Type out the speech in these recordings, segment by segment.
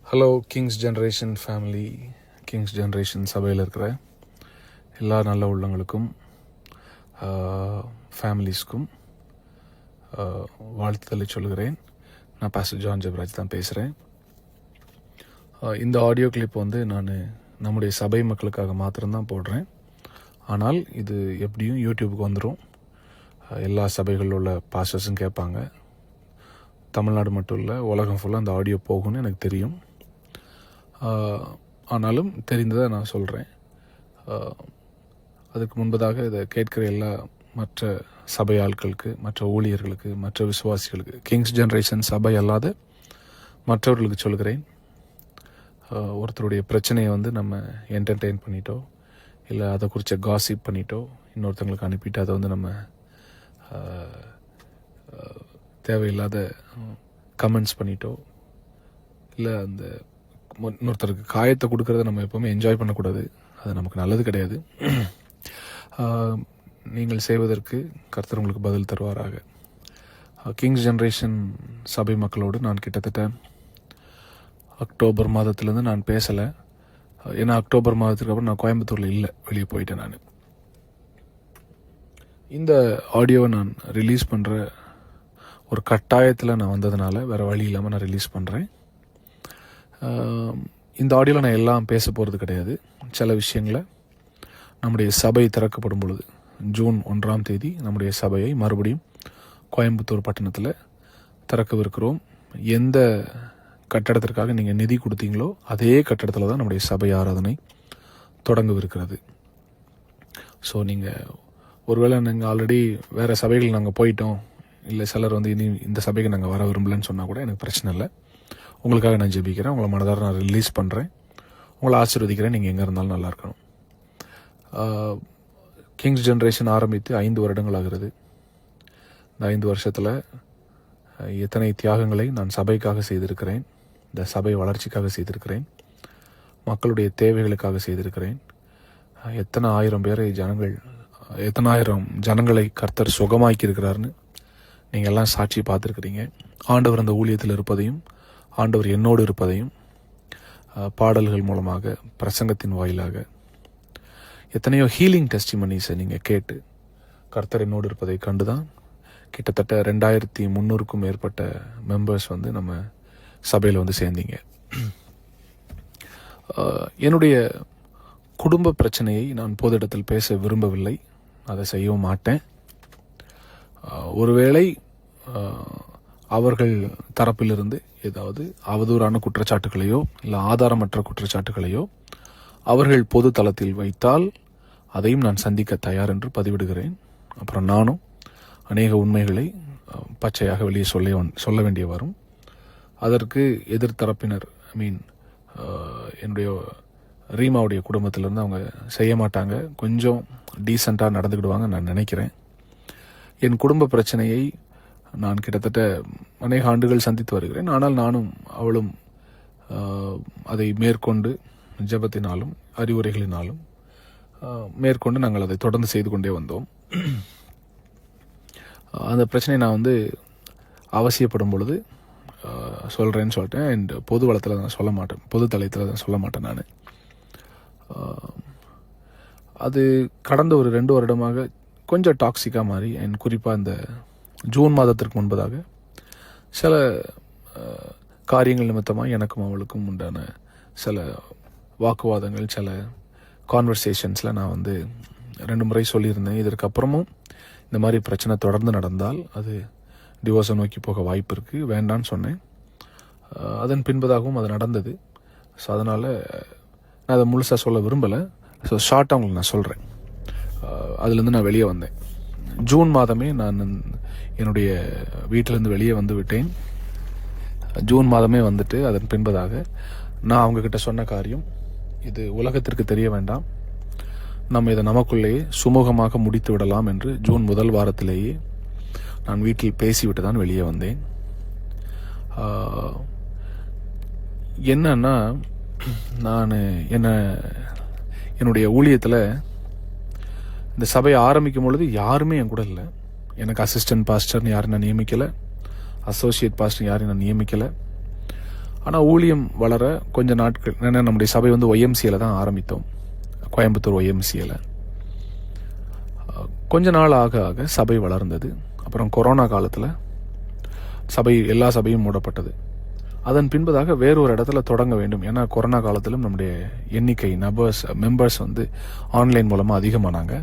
Hello Kings generation family, Kings generation சபையில் இருக்கிற எல்லா நல்ல உள்ளங்களுக்கும் ஃபேமிலிஸ்க்கும் வாழ்த்துதலை சொல்கிறேன். நான் பாஸ்டர் ஜான் ஜெபராஜ் தான் பேசுகிறேன். இந்த ஆடியோ கிளிப் வந்து நான் நம்முடைய சபை மக்களுக்காக மாத்திரம்தான் போடுறேன். ஆனால் இது எப்படியும் யூடியூபுக்கு வந்துடும். எல்லா சபைகளில் உள்ள பாஸ்டர்ஸும் கேட்பாங்க. தமிழ்நாடு மட்டும் இல்லை, உலகம் ஃபுல்லாக அந்த ஆடியோ போகும்னு எனக்கு தெரியும். ஆனாலும் தெரிந்ததை நான் சொல்கிறேன். அதுக்கு முன்பதாக இதை கேட்கிற எல்லா மற்ற சபை ஆட்களுக்கு, மற்ற ஊழியர்களுக்கு, மற்ற விசுவாசிகளுக்கு, கிங்ஸ் ஜென்ரேஷன் சபை அல்லாத மற்றவர்களுக்கு சொல்கிறேன். ஒருத்தருடைய பிரச்சனையை வந்து நம்ம என்டர்டெயின் பண்ணிட்டோ, இல்லை அதை குறித்த காசிப் பண்ணிட்டோ, இன்னொருத்தங்களுக்கு அனுப்பிட்டு அதை வந்து நம்ம தேவையில்லாத கமெண்ட்ஸ் பண்ணிட்டோ, இல்லை அந்த இன்னொருத்தருக்கு காயத்தை கொடுக்கறத நம்ம எப்போவுமே என்ஜாய் பண்ணக்கூடாது. அது நமக்கு நல்லது கிடையாது. நீங்கள் செய்வதற்கு கர்த்தர் உங்களுக்கு பதில் தருவாராக. கிங்ஸ் ஜென்ரேஷன் சபை மக்களோடு நான் கிட்டத்தட்ட அக்டோபர் மாதத்துலேருந்து நான் பேசலை. ஏன்னா அக்டோபர் மாதத்துக்கு அப்புறம் நான் கோயம்புத்தூரில் இல்லை, வெளியே போயிட்டேன். நான் இந்த ஆடியோவை நான் ரிலீஸ் பண்ணுற ஒரு கட்டாயத்தில் நான் வந்ததுனால வேறு வழி இல்லாமல் நான் ரிலீஸ் பண்ணுறேன். இந்த ஆடியோவில் நான் எல்லாம் பேச போகிறது கிடையாது. சில விஷயங்களை நம்முடைய சபை திறக்கப்படும் பொழுது ஜூன் 1ஆம் தேதி நம்முடைய சபையை மறுபடியும் கோயம்புத்தூர் பட்டணத்தில் திறக்கவிருக்கிறோம். எந்த கட்டடத்திற்காக நீங்கள் நிதி கொடுத்தீங்களோ அதே கட்டடத்தில் தான் நம்முடைய சபை ஆராதனை தொடங்கவிருக்கிறது. ஸோ நீங்கள் ஒருவேளை நாங்கள் ஆல்ரெடி வேறு சபைகள் நாங்கள் போயிட்டோம், இல்லை சிலர் வந்து இனி இந்த சபைக்கு நாங்கள் வர விரும்பலன்னு சொன்னால் கூட எனக்கு பிரச்சனை இல்லை. உங்களுக்காக நான் ஜெபிக்கிறேன். உங்களை மனதார நான் ரிலீஸ் பண்ணுறேன். உங்களை ஆசீர்வதிக்கிறேன். நீங்கள் எங்கே இருந்தாலும் நல்லா இருக்கணும். கிங்ஸ் ஜென்ரேஷன் ஆரம்பித்து 5 வருடங்கள் ஆகிறது. இந்த 5 வருஷத்தில் எத்தனை தியாகங்களை நான் சபைக்காக செய்திருக்கிறேன், இந்த சபை வளர்ச்சிக்காக செய்திருக்கிறேன், மக்களுடைய தேவைகளுக்காக செய்திருக்கிறேன். எத்தனை ஆயிரம் ஜனங்களை கர்த்தர் சுகமாக்கி இருக்கிறாருன்னு நீங்கள் எல்லாம் சாட்சி பார்த்துருக்கிறீங்க. ஆண்டவர் அந்த ஊழியத்தில் இருப்பதையும், ஆண்டவர் என்னோடு இருப்பதையும் பாடல்கள் மூலமாக, பிரசங்கத்தின் வாயிலாக எத்தனையோ ஹீலிங் டெஸ்டிமனிஸை நீங்கள் கேட்டு கர்த்தர் என்னோடு இருப்பதை கண்டுதான் கிட்டத்தட்ட 2300க்கும் மேற்பட்ட மெம்பர்ஸ் வந்து நம்ம சபையில் வந்து சேர்ந்தீங்க. என்னுடைய குடும்ப பிரச்சனையை நான் பொது இடத்தில் பேச விரும்பவில்லை, அதை செய்யவும் மாட்டேன். ஒருவேளை அவர்கள் தரப்பிலிருந்து ஏதாவது அவதூறான குற்றச்சாட்டுகளையோ இல்லை ஆதாரமற்ற குற்றச்சாட்டுகளையோ அவர்கள் பொது தளத்தில் வைத்தால் அதையும் நான் சந்திக்க தயார் என்று பதிவிடுகிறேன். அப்புறம் நானும் அநேக உண்மைகளை பச்சையாக வெளியே சொல்ல வேண்டிய வரும். அதற்கு எதிர்த்தரப்பினர், என்னுடைய ரீமாவுடைய குடும்பத்திலேருந்து அவங்க செய்ய மாட்டாங்க, கொஞ்சம் டீசெண்டாக நடந்துக்கிடுவாங்க நான் நினைக்கிறேன். என் குடும்ப பிரச்சனையை நான் கிட்டத்தட்ட அநேக ஆண்டுகள் சந்தித்து வருகிறேன். ஆனால் நானும் அவளும் அதை மேற்கொண்டு ஜெபத்தினாலும் அறிவுரைகளினாலும் மேற்கொண்டு நாங்கள் அதை தொடர்ந்து செய்து கொண்டே வந்தோம். அந்த பிரச்சனையை நான் வந்து அவசியப்படும் பொழுது சொல்கிறேன்னு சொல்லிட்டேன். அண்ட் பொது வளத்தில் நான் சொல்ல மாட்டேன், பொது தளத்தில் தான் சொல்ல மாட்டேன். நான் அது கடந்த ஒரு 2 வருடமாக கொஞ்சம் டாக்ஸிக்காக மாறி, அண்ட் குறிப்பாக இந்த ஜூன் மாதத்திற்கு முன்பதாக சில காரியங்கள் நிமித்தமாக எனக்கும் அவளுக்கும் உண்டான சில வாக்குவாதங்கள், சில கான்வர்சேஷன்ஸில் நான் வந்து 2 முறை சொல்லியிருந்தேன். இதற்கப்புறமும் இந்த மாதிரி பிரச்சனை தொடர்ந்து நடந்தால் அது டிவோர்ஸை நோக்கி போக வாய்ப்பு இருக்குது, வேண்டான்னு சொன்னேன். அதன் பின்பதாகவும் அது நடந்தது. ஸோ அதனால் நான் அதை முழுசாக சொல்ல விரும்பலை. ஸோ ஷார்ட்டாக உங்களுக்கு நான் சொல்கிறேன். அதுலேருந்து நான் வெளியே வந்தேன். ஜூன் மாதமே நான் என்னுடைய வீட்டிலேருந்து வெளியே வந்து விட்டேன். ஜூன் மாதமே வந்துட்டு அதன் பின்பதாக நான் அவங்கக்கிட்ட சொன்ன காரியம், இது உலகத்திற்கு தெரிய வேண்டாம், நம்ம இதை நமக்குள்ளேயே சுமூகமாக முடித்து விடலாம் என்று ஜூன் முதல் வாரத்திலேயே நான் வீட்டில் பேசிவிட்டு தான் வெளியே வந்தேன். என்னன்னா, நான் என்னுடைய ஊழியத்தில் இந்த சபையை ஆரம்பிக்கும் பொழுது யாருமே என் கூட இல்லை. எனக்கு அசிஸ்டன்ட் பாஸ்டர்னு யாரும் நான் நியமிக்கலை, அசோசியேட் பாஸ்டர் யாரையும் நான் நியமிக்கலை. ஆனால் ஊழியம் வளர கொஞ்ச நாட்கள், ஏன்னா நம்முடைய சபை வந்து ஒய்எம்சியில் தான் ஆரம்பித்தோம், கோயம்புத்தூர் ஒய்எம்சியில். கொஞ்ச நாள் ஆக ஆக சபை வளர்ந்தது. அப்புறம் கொரோனா காலத்தில் எல்லா சபையும் மூடப்பட்டது. அதன் பின்பதாக வேறொரு இடத்துல தொடங்க வேண்டும். ஏன்னா கொரோனா காலத்திலும் நம்முடைய எண்ணிக்கை மெம்பர்ஸ் வந்து ஆன்லைன் மூலமாக அதிகமானாங்க.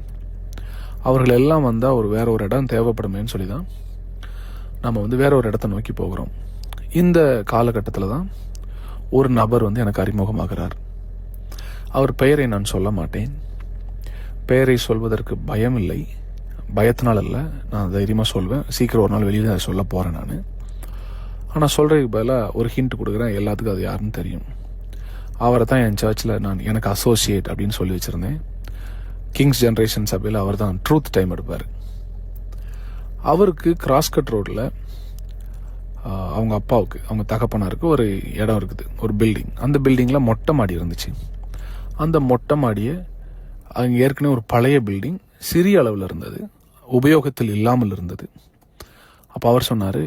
அவர்கள் எல்லாம் வந்தால் வேற ஒரு இடம் தேவைப்படுமேன்னு சொல்லி தான் நம்ம வந்து வேற ஒரு இடத்த நோக்கி போகிறோம். இந்த காலகட்டத்தில் தான் ஒரு நபர் வந்து எனக்கு அறிமுகமாகிறார். அவர் பெயரை நான் சொல்ல மாட்டேன். பெயரை சொல்வதற்கு பயம் இல்லை, பயத்தினால் அல்ல, நான் தைரியமாக சொல்வேன். சீக்கிரம் ஒரு நாள் வெளியில் அதை சொல்ல போகிறேன் நான். ஆனால் சொல்கிறதுக்கு பதிலாக ஒரு ஹிண்ட் கொடுக்குறேன், எல்லாத்துக்கும் அது யாருன்னு தெரியும். அவரை தான் என் சர்ச்சில் எனக்கு அசோசியேட் அப்படின்னு சொல்லி வச்சுருந்தேன். கிங்ஸ் ஜென்ரேஷன் சபையில் அவர் தான் ட்ரூத் டைம் எடுப்பார். அவருக்கு கிராஸ்கட் ரோடில் அவங்க அப்பாவுக்கு, அவங்க தகப்பனாருக்கு ஒரு இடம் இருக்குது, ஒரு பில்டிங். அந்த பில்டிங்கில் மொட்டை மாடி இருந்துச்சு. அந்த மொட்டை மாடியை அங்கே ஏற்கனவே ஒரு பழைய பில்டிங் சிறிய அளவில் இருந்தது, உபயோகத்தில் இல்லாமல் இருந்தது. அப்போ அவர் சொன்னார்,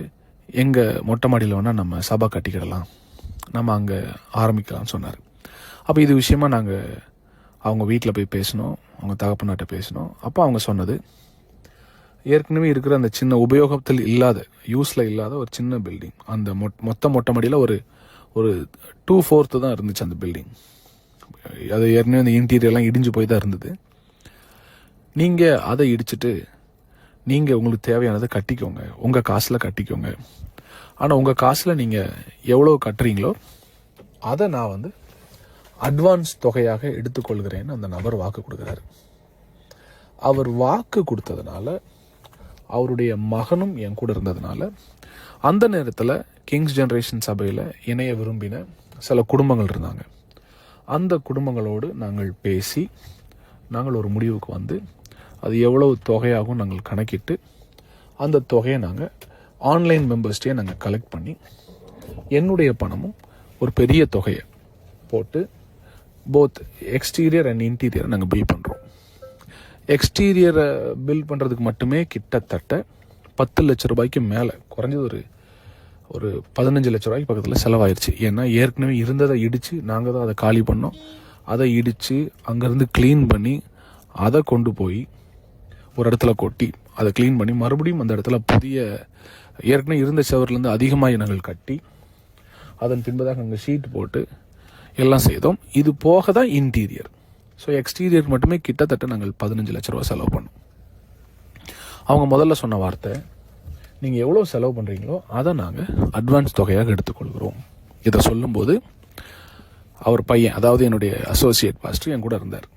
எங்கள் மொட்டை மாடியில் வேணால் நம்ம சபை கட்டிக்கிடலாம், நம்ம அங்கே ஆரம்பிக்கலாம்னு சொன்னார். அப்போ இது விஷயமா நாங்கள் அவங்க வீட்டில் போய் பேசினோம், அவங்க தகப்பனாட்ட பேசினோம். அப்போ அவங்க சொன்னது, ஏற்கனவே இருக்கிற அந்த சின்ன உபயோகத்தில் இல்லாத, யூஸில் இல்லாத ஒரு சின்ன பில்டிங், அந்த மொட்டை மாடியில் ஒரு 2/4 தான் இருந்துச்சு அந்த பில்டிங். அது ஏற்கனவே அந்த இன்டீரியர்லாம் இடிஞ்சு போய் தான் இருந்தது. நீங்கள் அதை இடிச்சிட்டு நீங்கள் உங்களுக்கு தேவையானதை கட்டிக்கோங்க, உங்கள் காசில் கட்டிக்கோங்க. ஆனால் உங்கள் காசில் நீங்கள் எவ்வளோ கட்டுறீங்களோ அதை நான் வந்து அட்வான்ஸ் தொகையாக எடுத்துக்கொள்கிறேன்னு அந்த நபர் வாக்கு கொடுக்குறாரு. அவர் வாக்கு கொடுத்ததுனால, அவருடைய மகனும் என் கூட இருந்ததுனால, அந்த நேரத்தில் கிங்ஸ் ஜென்ரேஷன் சபையில் இணைய விரும்பின சில குடும்பங்கள் இருந்தாங்க. அந்த குடும்பங்களோடு நாங்கள் பேசி நாங்கள் ஒரு முடிவுக்கு வந்து அது எவ்வளவு தொகையாகவும் நாங்கள் கணக்கிட்டு அந்த தொகையை நாங்கள் ஆன்லைன் மெம்பர்ஸ்டே நாங்கள் கலெக்ட் பண்ணி என்னுடைய பணமும் ஒரு பெரிய தொகையை போட்டு போத் எக்ஸ்டீரியர் அண்ட் இன்டீரியர் நாங்கள் பில் பண்ணுறோம். எக்ஸ்டீரியரை பில் பண்ணுறதுக்கு மட்டுமே கிட்டத்தட்ட 10 லட்ச ரூபாய்க்கு மேலே, குறைஞ்சது ஒரு 15 லட்ச ரூபாய்க்கு பக்கத்தில் செலவாயிருச்சு. ஏன்னா ஏற்கனவே இருந்ததை இடித்து நாங்கள் தான் அதை காலி பண்ணோம். அதை இடித்து அங்கேருந்து க்ளீன் பண்ணி அதை கொண்டு போய் ஒரு இடத்துல கொட்டி அதை க்ளீன் பண்ணி மறுபடியும் அந்த இடத்துல புதிய ஏற்கனவே இருந்த செவர்லேருந்து அதிகமாக நாங்கள் கட்டி அதன் பின்பதாக நாங்கள் ஷீட் போட்டு எல்லாம் செய்தோம். இது போக தான் இன்டீரியர். ஸோ எக்ஸ்டீரியர் மட்டுமே கிட்டத்தட்ட நாங்கள் 15 லட்ச ரூபா செலவு பண்ணோம். அவங்க முதல்ல சொன்ன வார்த்தை, நீங்கள் எவ்வளோ செலவு பண்ணுறீங்களோ அதை நாங்கள் அட்வான்ஸ் தொகையாக எடுத்துக்கொள்கிறோம். இதை சொல்லும்போது அவர் பையன், அதாவது என்னுடைய அசோசியேட் பாஸ்டர் என் கூட இருந்தார்.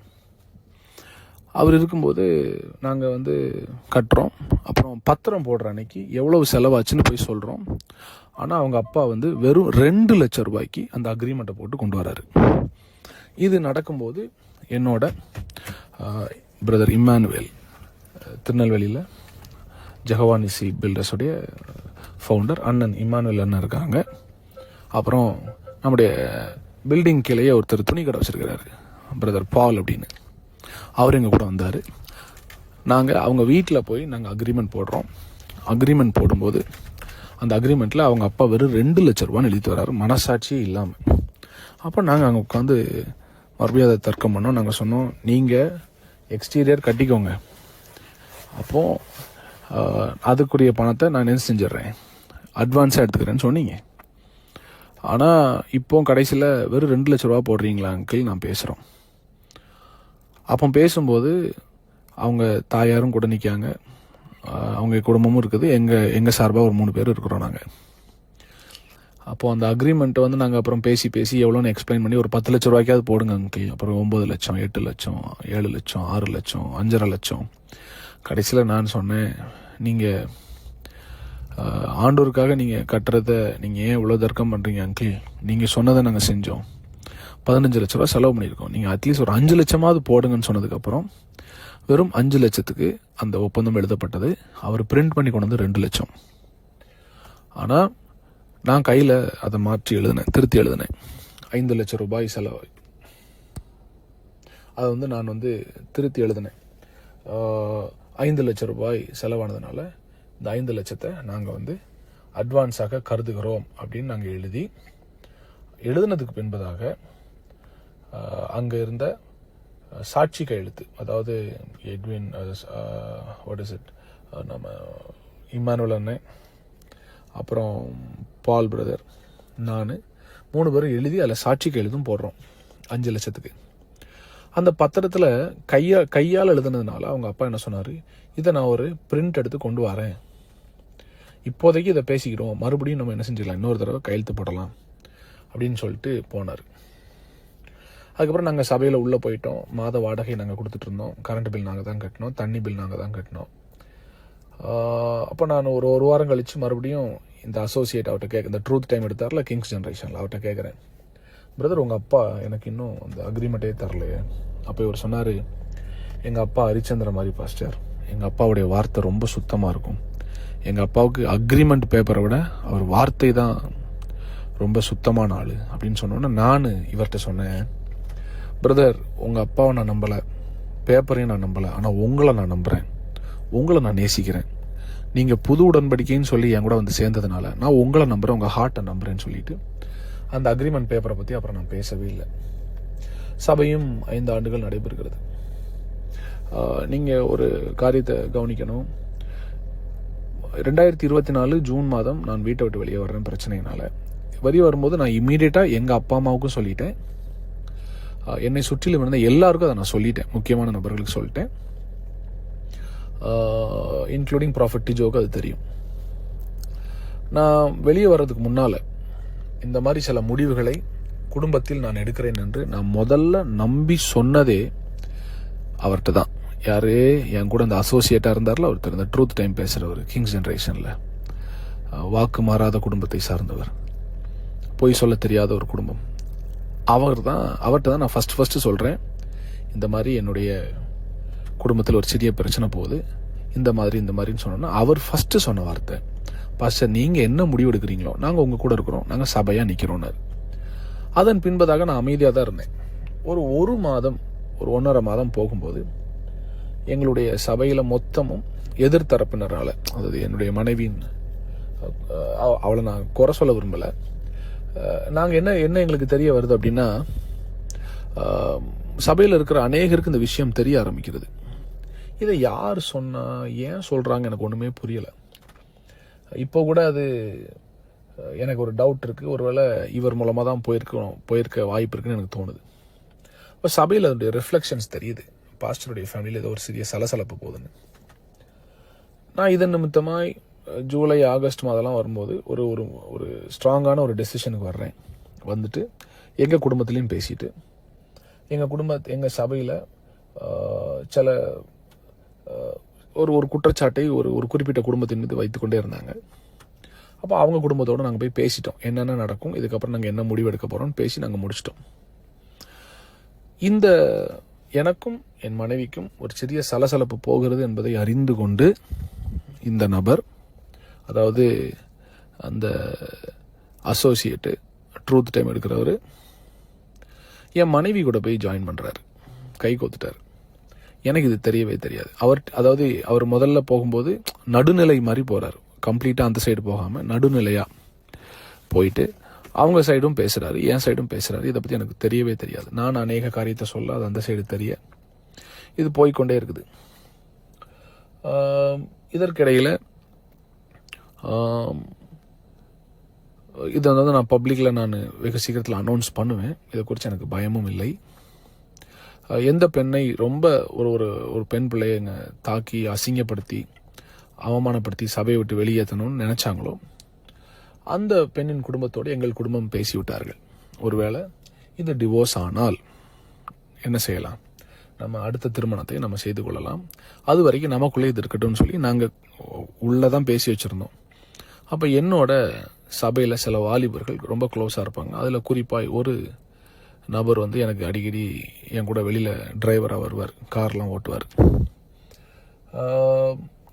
அவர் இருக்கும்போது நாங்கள் வந்து கட்டுறோம். அப்புறம் பத்திரம் போடுற அன்னைக்கு எவ்வளவு செலவாச்சுன்னு போய் சொல்கிறோம். ஆனால் அவங்க அப்பா வந்து வெறும் 2 லட்ச ரூபாய்க்கு அந்த அக்ரிமெண்ட்டை போட்டு கொண்டு வராரு. இது நடக்கும்போது என்னோட பிரதர் இம்மானுவேல், திருநெல்வேலியில் ஜெகவானிசி பில்டர்ஸுடைய ஃபவுண்டர் அண்ணன் இம்மானுவேல் அண்ணன் இருக்காங்க. அப்புறம் நம்முடைய பில்டிங் கீழேயே ஒருத்தர் துணி கடை வச்சுருக்கிறாரு, பிரதர் பால் அப்படின்னு. அவர் எங்கள் கூட வந்தார். நாங்கள் அவங்க வீட்டில் போய் நாங்கள் அக்ரிமெண்ட் போடுறோம். அக்ரிமெண்ட் போடும்போது அந்த அக்ரிமெண்ட்டில் அவங்க அப்பா வெறும் 2 லட்ச ரூபான்னு எழுதிட்டு வர்றாரு, மனசாட்சியே இல்லாமல். அப்போ நாங்கள் அங்கே உட்காந்து மறுபடியும் அதை தர்க்கம் பண்ணோம். நாங்கள் சொன்னோம், நீங்கள் எக்ஸ்டீரியர் கட்டிக்கோங்க, அப்போது அதுக்குரிய பணத்தை நான் என்ன செஞ்சிடறேன், அட்வான்ஸாக எடுத்துக்கிறேன்னு சொன்னீங்க. ஆனால் இப்போ கடைசியில் வெறும் 2 லட்ச ரூபா போடுறீங்களா அங்கிள், நான் பேசுகிறோம். அப்போ பேசும்போது அவங்க தாயாரும் கூட நிற்காங்க, அவங்க குடும்பமும் இருக்குது, எங்கள் சார்பாக ஒரு 3 பேர் இருக்கிறோம் நாங்கள். அப்போது அந்த அக்ரிமெண்ட்டை வந்து நாங்கள் அப்புறம் பேசி எவ்வளோன்னு எக்ஸ்பிளைன் பண்ணி ஒரு 10 லட்ச ரூபாய்க்காவது போடுங்க அங்கிள். அப்புறம் 9 லட்சம், 8 லட்சம், 7 லட்சம், 6 லட்சம், 5.5 லட்சம். கடைசியில் நான் சொன்னேன், நீங்கள் ஆண்டோருக்காக நீங்கள் கட்டுறத நீங்கள் ஏன் இவ்வளோ தர்க்கம் பண்ணுறீங்க அங்கிள், நீங்கள் சொன்னதை நாங்கள் செஞ்சோம், 15 லட்ச ரூபா செலவு பண்ணியிருக்கோம், நீங்கள் அட்லீஸ்ட் ஒரு 5 லட்சமாவது போடுங்கன்னு சொன்னதுக்கப்புறம் வெறும் 5 லட்சத்துக்கு அந்த ஒப்பந்தம் எழுதப்பட்டது. அவர் பிரிண்ட் பண்ணி கொண்டு வந்து 2 லட்சம். ஆனால் நான் கையில் அதை மாற்றி எழுதினேன், திருத்தி எழுதினேன். 5 லட்ச ரூபாய் செலவு, அதை வந்து நான் வந்து திருத்தி எழுதினேன். 5 லட்ச ரூபாய் செலவானதுனால இந்த 5 லட்சத்தை நாங்கள் வந்து அட்வான்ஸாக கருதுகிறோம் அப்படின்னு நாங்கள் எழுதி எழுதினதுக்கு பின்பதாக அங்கே இருந்த சாட்சி கையெழுத்து, அதாவது எட்வின் வாட் இஸ் இட் நம்ம இம்மானுவல் அண்ணன், அப்புறம் பால் பிரதர், நான் 3 பேரும் எழுதி அதில் சாட்சி கையெழுத்தும் போடுறோம் 5 லட்சத்துக்கு. அந்த பத்திரத்தில் கையால் எழுதுனதுனால அவங்க அப்பா என்ன சொன்னார், இதை நான் ஒரு பிரிண்ட் எடுத்து கொண்டு வரேன், இப்போதைக்கு இதை பேசிக்கிறோம், மறுபடியும் நம்ம என்ன செஞ்சிடலாம், இன்னொரு தடவை கையெழுத்து போடலாம் அப்படின்னு சொல்லிட்டு போனார். அதுக்கப்புறம் நாங்கள் சபையில் உள்ளே போயிட்டோம். மாத வாடகை நாங்கள் கொடுத்துட்டு இருந்தோம். கரண்ட் பில் நாங்கள் தான் கட்டினோம், தண்ணி பில் நாங்கள் தான் கட்டினோம். அப்போ நான் ஒரு வாரம் கழித்து மறுபடியும் இந்த அசோசியேட் அவர்கிட்ட இந்த ட்ரூத் டைம் எடுத்தார்ல கிங்ஸ் ஜென்ரேஷனில், அவர்கிட்ட கேட்குறேன், பிரதர் உங்கள் அப்பா எனக்கு இன்னும் அந்த அக்ரிமெண்ட்டே தரலையே. அப்போ இவர் சொன்னார், எங்கள் அப்பா ஹரிச்சந்திர மாதிரி பாஸ்டர், எங்கள் அப்பாவுடைய வார்த்தை ரொம்ப சுத்தமாக இருக்கும், எங்கள் அப்பாவுக்கு அக்ரிமெண்ட் பேப்பரை விட அவர் வார்த்தை தான் ரொம்ப சுத்தமான ஆள் அப்படின்னு சொன்னோன்னே நான் இவர்கிட்ட சொன்னேன், பிரதர் உங்கள் அப்பாவை நான் நம்பலை, பேப்பரையும் நான் நம்பலை, ஆனால் உங்களை நான் நம்புகிறேன், உங்களை நான் நேசிக்கிறேன், நீங்கள் புது உடன்படிக்கைன்னு சொல்லி என் கூட வந்து சேர்ந்ததுனால நான் உங்களை நம்புகிறேன், உங்கள் ஹார்ட்டை நம்புகிறேன்னு சொல்லிட்டு அந்த அக்ரிமெண்ட் பேப்பரை பற்றி அப்புறம் நான் பேசவே இல்லை. சபையும் 5 ஆண்டுகள் நடைபெறுகிறது. நீங்கள் ஒரு காரியத்தை கவனிக்கணும். 2024 ஜூன் மாதம் நான் வீட்டை விட்டு வெளியே வர்றேன் பிரச்சனையினால. வெளியே வரும்போது நான் இம்மீடியட்டாக எங்கள் அப்பா அம்மாவுக்கும் சொல்லிட்டேன், என்னை சுற்றிலும் இருந்த எல்லாருக்கும் அதை நான் சொல்லிட்டேன், முக்கியமான நபர்களுக்கு சொல்லிட்டேன், இன்க்ளூடிங் ப்ராஃபட் டிஜோக்கு அது தெரியும். நான் வெளியே வர்றதுக்கு முன்னால் இந்த மாதிரி சில முடிவுகளை குடும்பத்தில் நான் எடுக்கிறேன் என்று நான் முதல்ல நம்பி சொன்னதே அவர்கிட்ட தான். யாரு என் கூட அந்த அசோசியேட்டாக இருந்தார்ல ஒருத்தர், இந்த ட்ரூத் டைம் பேசுகிறவர், கிங்ஸ் ஜென்ரேஷனில் வாக்கு மாறாத குடும்பத்தை சார்ந்தவர், பொய் சொல்ல தெரியாத ஒரு குடும்பம், அவர்கிட்ட தான் நான் ஃபஸ்ட்டு சொல்கிறேன், இந்த மாதிரி என்னுடைய குடும்பத்தில் ஒரு சிறிய பிரச்சனை போகுது, இந்த மாதிரின்னு சொன்னோன்னா அவர் ஃபஸ்ட்டு சொன்ன வார்த்தை, பாஸ்டர் நீங்கள் என்ன முடிவு எடுக்கிறீங்களோ நாங்கள் உங்கள் கூட இருக்கிறோம், நாங்கள் சபையாக நிற்கிறோன்னு. அதன் பின்பதாக நான் அமைதியாக தான் இருந்தேன். ஒரு மாதம், ஒரு 1.5 மாதம் போகும்போது எங்களுடைய சபையில் மொத்தமும் எதிர்த்தரப்பினரால், அதாவது என்னுடைய மனைவியின், அவளை நான் குறை சொல்ல விரும்பலை, நாங்கள் என்ன எங்களுக்கு தெரிய வருது அப்படின்னா, சபையில் இருக்கிற அநேகருக்கு இந்த விஷயம் தெரிய ஆரம்பிக்கிறது. இதை யார் சொன்னா, ஏன் சொல்கிறாங்க எனக்கு ஒன்றுமே புரியலை. இப்போ கூட அது எனக்கு ஒரு டவுட் இருக்குது, ஒருவேளை இவர் மூலமாக தான் போயிருக்க வாய்ப்பு இருக்குன்னு எனக்கு தோணுது. இப்போ சபையில் அதனுடைய ரிஃப்ளெக்ஷன்ஸ் தெரியுது, பாஸ்டருடைய ஃபேமிலியில் ஏதோ ஒரு சிறிய சலசலப்பு போகுதுன்னு. நான் இதன் நிமித்தமாய் ஜூலை ஆகஸ்ட் மாதம்லாம் வரும்போது ஒரு ஒரு ஒரு ஸ்ட்ராங்கான ஒரு டெசிஷனுக்கு வர்றேன். வந்துட்டு எங்கள் குடும்பத்துலேயும் பேசிட்டு, எங்கள் சபையில் சில ஒரு குற்றச்சாட்டை ஒரு குறிப்பிட்ட குடும்பத்தின் மீது வைத்துக்கொண்டே இருந்தாங்க. அப்போ அவங்க குடும்பத்தோடு நாங்கள் போய் பேசிட்டோம், என்னென்ன நடக்கும், இதுக்கப்புறம் நாங்கள் என்ன முடிவு எடுக்க போகிறோம்னு பேசி நாங்கள் முடிச்சிட்டோம். இந்த எனக்கும் என் மனைவிக்கும் ஒரு சிறிய சலசலப்பு போகிறது என்பதை அறிந்து கொண்டு இந்த நபர், அதாவது அந்த அசோசியேட்டு ட்ரூத் டைம் எடுக்கிறவர், என் மனைவி கூட போய் ஜாயின் பண்ணுறாரு, கை கோத்துட்டார். எனக்கு இது தெரியவே தெரியாது. அவர் முதல்ல போகும்போது நடுநிலை மாதிரி போகிறார், கம்ப்ளீட்டாக அந்த சைடு போகாமல் நடுநிலையாக போயிட்டு அவங்க சைடும் பேசுகிறாரு, என் சைடும் பேசுகிறாரு. இதை பற்றி எனக்கு தெரியவே தெரியாது. நான் அநேக காரியத்தை சொல்ல அது அந்த சைடு தெரிய இது போய்கொண்டே இருக்குது. இதற்கிடையில் இதை நான் பப்ளிக்கில் நான் வெகு சீக்கிரத்தில் அனௌன்ஸ் பண்ணுவேன். இதை குறித்து எனக்கு பயமும் இல்லை. எந்த பெண்ணை ரொம்ப ஒரு பெண் பிள்ளைய தாக்கி அசிங்கப்படுத்தி அவமானப்படுத்தி சபையை விட்டு வெளியேற்றணும்னு நினைச்சாங்களோ அந்த பெண்ணின் குடும்பத்தோடு எங்கள் குடும்பம் பேசிவிட்டார்கள். ஒருவேளை இது டிவோர்ஸ் ஆனால் என்ன செய்யலாம், நம்ம அடுத்த திருமணத்தை நம்ம செய்து கொள்ளலாம், அது வரைக்கும் நமக்குள்ளே இது இருக்கட்டும்னு சொல்லி நாங்கள் உள்ளதான் பேசி வச்சுருந்தோம். அப்போ என்னோட சபையில் சில வாலிபர்கள் ரொம்ப க்ளோஸாக இருப்பாங்க. அதில் குறிப்பாக ஒரு நபர் எனக்கு அடிக்கடி என் கூட வெளியில் டிரைவராக வருவார், கார்லாம் ஓட்டுவார்.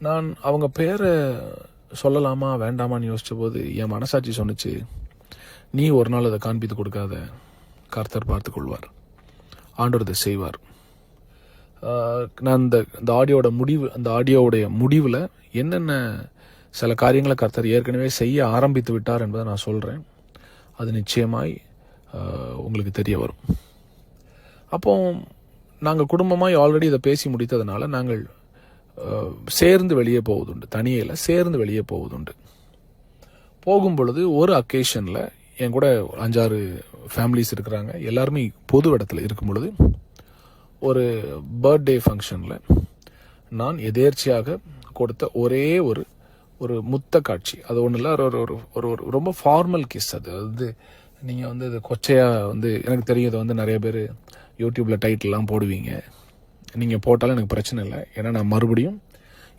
நான் அவங்க பேரை சொல்லலாமா வேண்டாமான்னு யோசித்த போது என் மனசாட்சி சொன்னிச்சு, நீ ஒரு நாள் அதை காண்பித்து கொடுக்காத, கர்த்தர் பார்த்து கொள்வார், ஆண்டவர் இதை செய்வார். நான் இந்த ஆடியோவுடைய முடிவில் என்னென்ன சில காரியங்களை கர்த்தர் ஏற்கனவே செய்ய ஆரம்பித்து விட்டார் என்பதை நான் சொல்கிறேன். அது நிச்சயமாய் உங்களுக்கு தெரிய வரும். அப்போ நாங்கள் குடும்பமாக ஆல்ரெடி இதை பேசி முடித்ததுனால நாங்கள் சேர்ந்து வெளியே போவதுண்டு, தனியில் சேர்ந்து வெளியே போவதுண்டு. போகும் பொழுது ஒரு அக்கேஷனில் என் கூட 5-6 ஃபேமிலிஸ் இருக்கிறாங்க, எல்லாருமே பொது இடத்துல இருக்கும் பொழுது ஒரு பர்த்டே ஃபங்க்ஷனில் நான் எதேர்ச்சியாக கொடுத்த ஒரே ஒரு முத்த காட்சி, அது ஒன்றும் இல்லை, ஒரு ரொம்ப ஃபார்மல் கிஸ். அது நீங்கள் அது கொச்சையாக எனக்கு தெரியும், இதை நிறைய பேர் யூடியூப்பில் டைட்டில்லாம் போடுவீங்க. நீங்கள் போட்டாலும் எனக்கு பிரச்சனை இல்லை. ஏன்னா நான் மறுபடியும்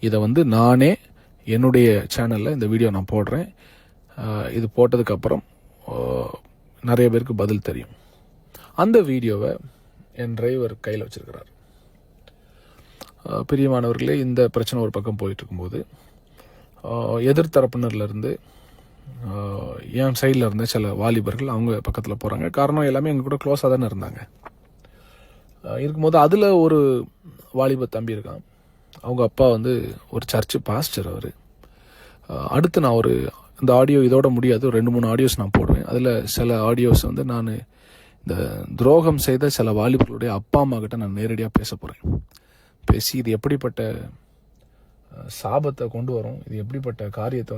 இதை நானே என்னுடைய சேனலில் இந்த வீடியோ நான் போடுறேன். இது போட்டதுக்கப்புறம் நிறைய பேருக்கு பதில் தெரியும். அந்த வீடியோவை என் டிரைவர் கையில் வச்சிருக்கிறார். பிரியமானவர்களே, இந்த பிரச்சனை ஒரு பக்கம் போயிட்டு இருக்கும்போது எதிர்த்தரப்பினர்லேருந்து என் சைடில் இருந்த சில வாலிபர்கள் அவங்க பக்கத்தில் போகிறாங்க. காரணம் எல்லாமே எங்கள் கூட க்ளோஸாக தானே இருந்தாங்க. இருக்கும்போது அதில் ஒரு வாலிப தம்பி இருக்கான். அவங்க அப்பா ஒரு சர்ச்சு பாஸ்டர். அவர் அடுத்து நான் இந்த ஆடியோ இதோட முடியாது, ஒரு 2-3 ஆடியோஸ் நான் போடுவேன். அதில் சில ஆடியோஸ் நான் இந்த துரோகம் செய்த சில வாலிபர்களுடைய அப்பா அம்மா கிட்ட நான் நேரடியாக பேச போகிறேன். பேசி இது எப்படிப்பட்ட சாபத்தை கொண்டு வரும், இது எப்படிப்பட்ட காரியத்தை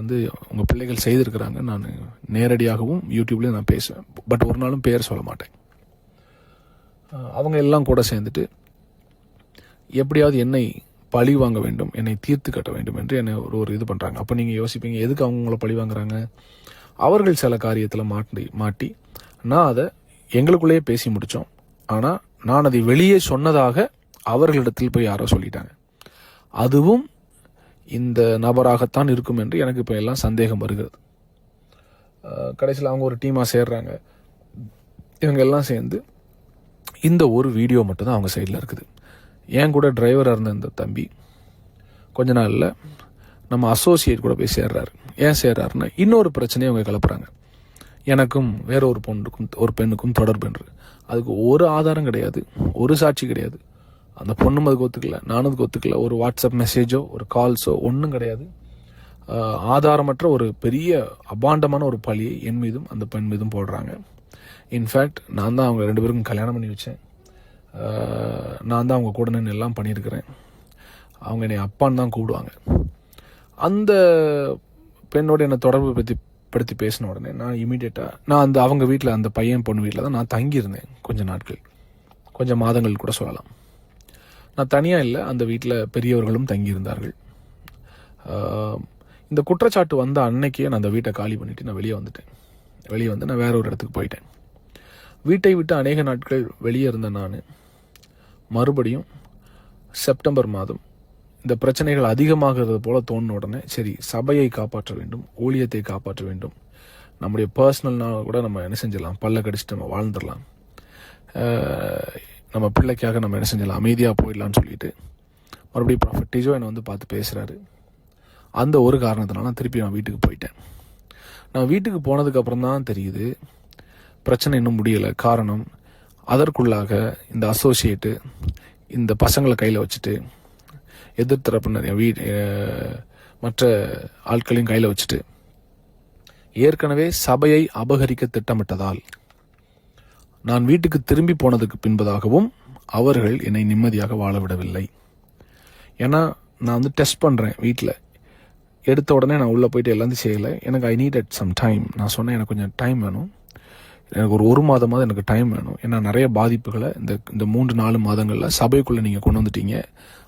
உங்கள் பிள்ளைகள் செய்திருக்கிறாங்க நான் நேரடியாகவும் யூடியூப்லேயும் நான் பேசுவேன். பட் ஒரு நாளும் பேர் சொல்ல மாட்டேன். அவங்க எல்லாம் கூட சேர்ந்துட்டு எப்படியாவது என்னை பழி வாங்க வேண்டும், என்னை தீர்த்து கட்ட வேண்டும் என்று என்னை ஒரு இது பண்ணுறாங்க. அப்போ நீங்கள் யோசிப்பீங்க, எதுக்கு அவங்கள பழி வாங்குறாங்க? அவர்கள் சில காரியத்தில் மாட்டி நான் அதை எங்களுக்குள்ளேயே பேசி முடித்தோம். ஆனால் நான் அதை வெளியே சொன்னதாக அவர்களிடத்தில் போய் யாரோ சொல்லிட்டாங்க. அதுவும் இந்த நபராகத்தான் இருக்கும் என்று எனக்கு இப்போ எல்லாம் சந்தேகம் வருகிறது. கடைசியில் அவங்க ஒரு டீமாக சேர்றாங்க. இவங்க எல்லாம் சேர்ந்து இந்த ஒரு வீடியோ மட்டும்தான் அவங்க சைடில் இருக்குது. என் கூட டிரைவராக இருந்த இந்த தம்பி கொஞ்ச நாளில் நம்ம அசோசியேட் கூட போய் சேர்றாரு. ஏன் சேர்றாருன்னா இன்னொரு பிரச்சனையை அவங்க கிளப்புறாங்க. எனக்கும் வேற ஒரு பெண்ணுக்கும் தொடர்பு என்று. அதுக்கு ஒரு ஆதாரம் கிடையாது, ஒரு சாட்சி கிடையாது. அந்த பொண்ணும் அதுக்கு ஒத்துக்கல, நானும் அதுக்கு ஒத்துக்கல. ஒரு வாட்ஸ்அப் மெசேஜோ ஒரு கால்ஸோ ஒன்றும் கிடையாது. ஆதாரமற்ற ஒரு பெரிய அபாண்டமான ஒரு பழியை என் மீதும் அந்த பெண் மீதும் போடுறாங்க. இன்ஃபேக்ட் நான் தான் அவங்க 2 பேருக்கும் கல்யாணம் பண்ணி வச்சேன். நான் தான் அவங்க கூட நின்று எல்லாம் பண்ணியிருக்கிறேன். அவங்க என்னை அப்பான்னு தான் கூப்பிடுவாங்க. அந்த பெண்ணோட என்னை தொடர்பு படுத்தி பேசின உடனே நான் இமீடியட்டாக நான் அவங்க வீட்டில், அந்த பையன் பொண்ணு வீட்டில் தான் நான் தங்கியிருந்தேன் கொஞ்சம் நாட்கள், கொஞ்சம் மாதங்கள் கூட சொல்லலாம். நான் தனியாக இல்லை, அந்த வீட்டில் பெரியவர்களும் தங்கியிருந்தார்கள். இந்த குற்றச்சாட்டு வந்த அன்னைக்கே நான் அந்த வீட்டை காலி பண்ணிவிட்டு நான் வெளியே வந்துட்டேன். வெளியே வந்து நான் வேற ஒரு இடத்துக்கு போயிட்டேன். வீட்டை விட்டு அநேக நாட்கள் வெளியே இருந்த நான் மறுபடியும் செப்டம்பர் மாதம் இந்த பிரச்சனைகள் அதிகமாகிறது போல தோணுன உடனே சரி, சபையை காப்பாற்ற வேண்டும், ஊழியத்தை காப்பாற்ற வேண்டும், நம்முடைய பர்சனல்னால் கூட நம்ம என்ன செஞ்சிடலாம், பல்ல கடிச்சிட்டு நம்ம வாழ்ந்துடலாம், நம்ம பிள்ளைக்காக நம்ம என்ன செஞ்சிடலாம், அமைதியாக போயிடலான்னு சொல்லிட்டு மறுபடியும் ப்ராஃபட் டிஜோ என்னை பார்த்து பேசுகிறாரு. அந்த ஒரு காரணத்தினால நான் திருப்பி வீட்டுக்கு போயிட்டேன். நான் வீட்டுக்கு போனதுக்கப்புறம் தான் தெரியுது பிரச்சனை இன்னும் முடியலை. காரணம், அதற்குள்ளாக இந்த அசோசியேட்டு இந்த பசங்களை கையில் வச்சுட்டு, எதிர்த்தரப்பினர் மற்ற ஆட்களையும் கையில் வச்சுட்டு ஏற்கனவே சபையை அபகரிக்க திட்டமிட்டதால் நான் வீட்டுக்கு திரும்பி போனதுக்கு பின்பதாகவும் அவர்கள் என்னை நிம்மதியாக வாழ விடவில்லை. ஏன்னா நான் டெஸ்ட் பண்ணுறேன் வீட்டில். எடுத்த உடனே நான் உள்ளே போயிட்டு எல்லாத்தையும் செய்யலை. எனக்கு ஐ நீடட் சம் டைம். நான் சொன்னேன், எனக்கு கொஞ்சம் டைம் வேணும், எனக்கு ஒரு மாதமாவது எனக்கு டைம் வேணும். ஏன்னா நிறைய பாதிப்புகளை இந்த 3-4 மாதங்களில் சபைக்குள்ளே நீங்கள் கொண்டு வந்துட்டீங்க.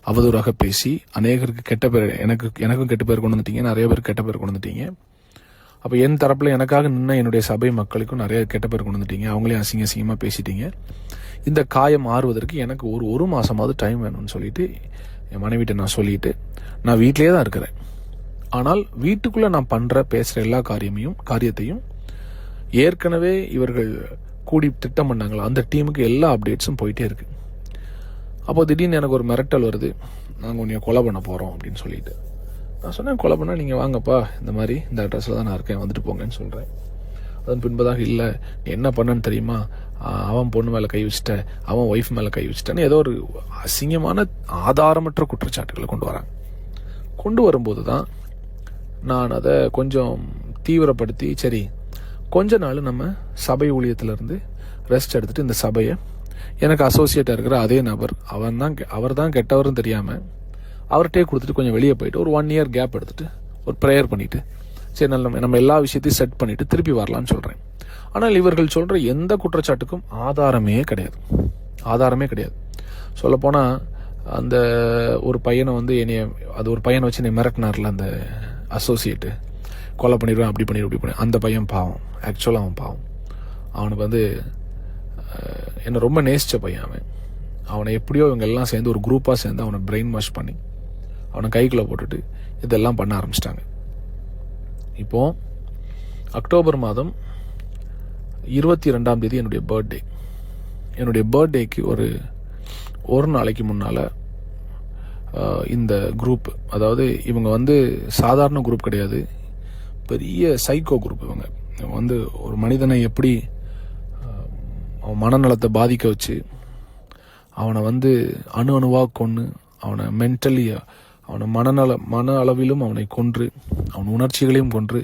அவதூறாக பேசி அநேகருக்கு கெட்ட பேர், எனக்கும் கெட்ட பேர் கொண்டு வந்துட்டீங்க, நிறைய பேர் கெட்ட பேர் கொண்டு வந்துட்டீங்க. அப்போ என் தரப்பில் எனக்காக நின்று என்னுடைய சபை மக்களுக்கும் நிறைய கெட்ட பேர் கொண்டு வந்துட்டீங்க, அவங்களையும் அசிங்கமாக பேசிட்டீங்க. இந்த காயம் மாறுவதற்கு எனக்கு ஒரு மாதமாவது டைம் வேணும்னு சொல்லிட்டு என் மனைவிட்ட நான் சொல்லிட்டு நான் வீட்டிலே தான் இருக்கிறேன். ஆனால் வீட்டுக்குள்ளே நான் பேசுகிற எல்லா காரியத்தையும் ஏற்கனவே இவர்கள் கூடி திட்டம் பண்ணாங்களா அந்த டீமுக்கு எல்லா அப்டேட்ஸும் போயிட்டே இருக்கு. அப்போ திடீர்னு எனக்கு ஒரு மிரட்டல் வருது, நாங்கள் உன்னைய கொலை பண்ண போகிறோம் அப்படின்னு சொல்லிட்டு. நான் சொன்னேன், கொலை பண்ணால் நீங்கள் வாங்கப்பா, இந்த மாதிரி இந்த அட்ரஸில் தான் நான் இருக்கேன், வந்துட்டு போங்கன்னு சொல்கிறேன். அதன் பின்பதாக இல்லை, நீ என்ன பண்ணன்னு தெரியுமா, அவன் பொண்ணு மேலே கை வச்சுட்ட, அவன் ஒய்ஃப் மேலே கை வச்சுட்டேன்னு ஏதோ ஒரு அசிங்கமான ஆதாரமற்ற குற்றச்சாட்டுகளை கொண்டு வரும்போது தான் நான் அதை கொஞ்சம் தீவிரப்படுத்தி, சரி கொஞ்ச நாள் நம்ம சபை ஊழியத்திலிருந்து ரெஸ்ட் எடுத்துட்டு இந்த சபையை எனக்கு அசோசியேட்டாக இருக்கிற அதே நபர் அவர் தான் கெட்டவரும் தெரியாமல் அவர்கிட்டே கொடுத்துட்டு கொஞ்சம் வெளியே போயிட்டு ஒரு 1 இயர் கேப் எடுத்துட்டு ஒரு ப்ரேயர் பண்ணிவிட்டு சரி நம்ம எல்லா விஷயத்தையும் செட் பண்ணிவிட்டு திருப்பி வரலான்னு சொல்கிறேன். ஆனால் இவர்கள் சொல்கிற எந்த குற்றச்சாட்டுக்கும் ஆதாரமே கிடையாது. சொல்லப்போனால் அந்த ஒரு பையனை வந்து ஒரு பையனை வச்சு என்னை மிரட்டினார்ல அந்த அசோசியேட்டு, கொலை பண்ணிடுவேன் அப்படி பண்ணிடுவேன். அந்த பையன் பாவம், ஆக்சுவலாக அவன் பாவம். அவனுக்கு வந்து என்னை ரொம்ப நேசித்த பையன். அவனை எப்படியோ இவங்க எல்லாம் சேர்ந்து ஒரு குரூப்பாக சேர்ந்து அவனை பிரெயின் வாஷ் பண்ணி அவனை கைக்குள்ளே போட்டுட்டு இதெல்லாம் பண்ண ஆரம்பிச்சிட்டாங்க. இப்போது அக்டோபர் மாதம் 22ஆம் தேதி என்னுடைய பர்த்டேக்கு ஒரு நாளைக்கு முன்னால் இந்த குரூப், அதாவது இவங்க வந்து சாதாரண குரூப் கிடையாது, பெரிய சைக்கோ குரூப். இவங்க வந்து ஒரு மனிதனை எப்படி அவன் மனநலத்தை பாதிக்க வச்சு அவனை வந்து அணுவாக கொன்று அவனை மென்டலி அவனை மன அளவிலும் அவனை கொன்று அவன் உணர்ச்சிகளையும் கொன்று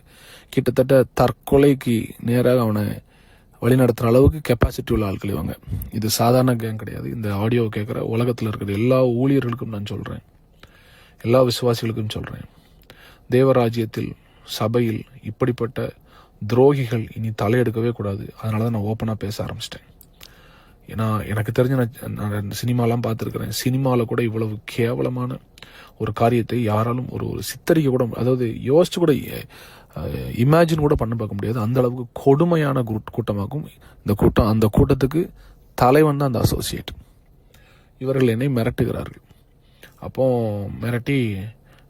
கிட்டத்தட்ட தற்கொலைக்கு நேராக அவனை வழிநடத்துகிற அளவுக்கு கெப்பாசிட்டி உள்ள ஆட்கள் இவங்க. இது சாதாரண கேங் கிடையாது. இந்த ஆடியோவை கேட்குற உலகத்தில் இருக்கிற எல்லா ஊழியர்களுக்கும் நான் சொல்கிறேன், எல்லா விசுவாசிகளுக்கும் சொல்கிறேன், தேவராஜ்யத்தில் சபையில் இப்படிப்பட்ட துரோகிகள் இனி தலையெடுக்கவே கூடாது. அதனால தான் நான் ஓப்பனாக பேச ஆரம்பிச்சிட்டேன். ஏன்னா எனக்கு தெரிஞ்ச நான் சினிமாலாம் பார்த்துருக்குறேன். சினிமாவில் கூட இவ்வளவு கேவலமான ஒரு காரியத்தை யாராலும் ஒரு சித்தரிக்க கூட, அதாவது யோசிச்சு கூட இமேஜின் கூட பண்ண பார்க்க முடியாது. அந்த அளவுக்கு கொடுமையான கூட்டமாகும் இந்த கூட்டம். அந்த கூட்டத்துக்கு தலைவன் தான் அந்த அசோசியேட். இவர்கள் என்னை மிரட்டுகிறார்கள். அப்போ மிரட்டி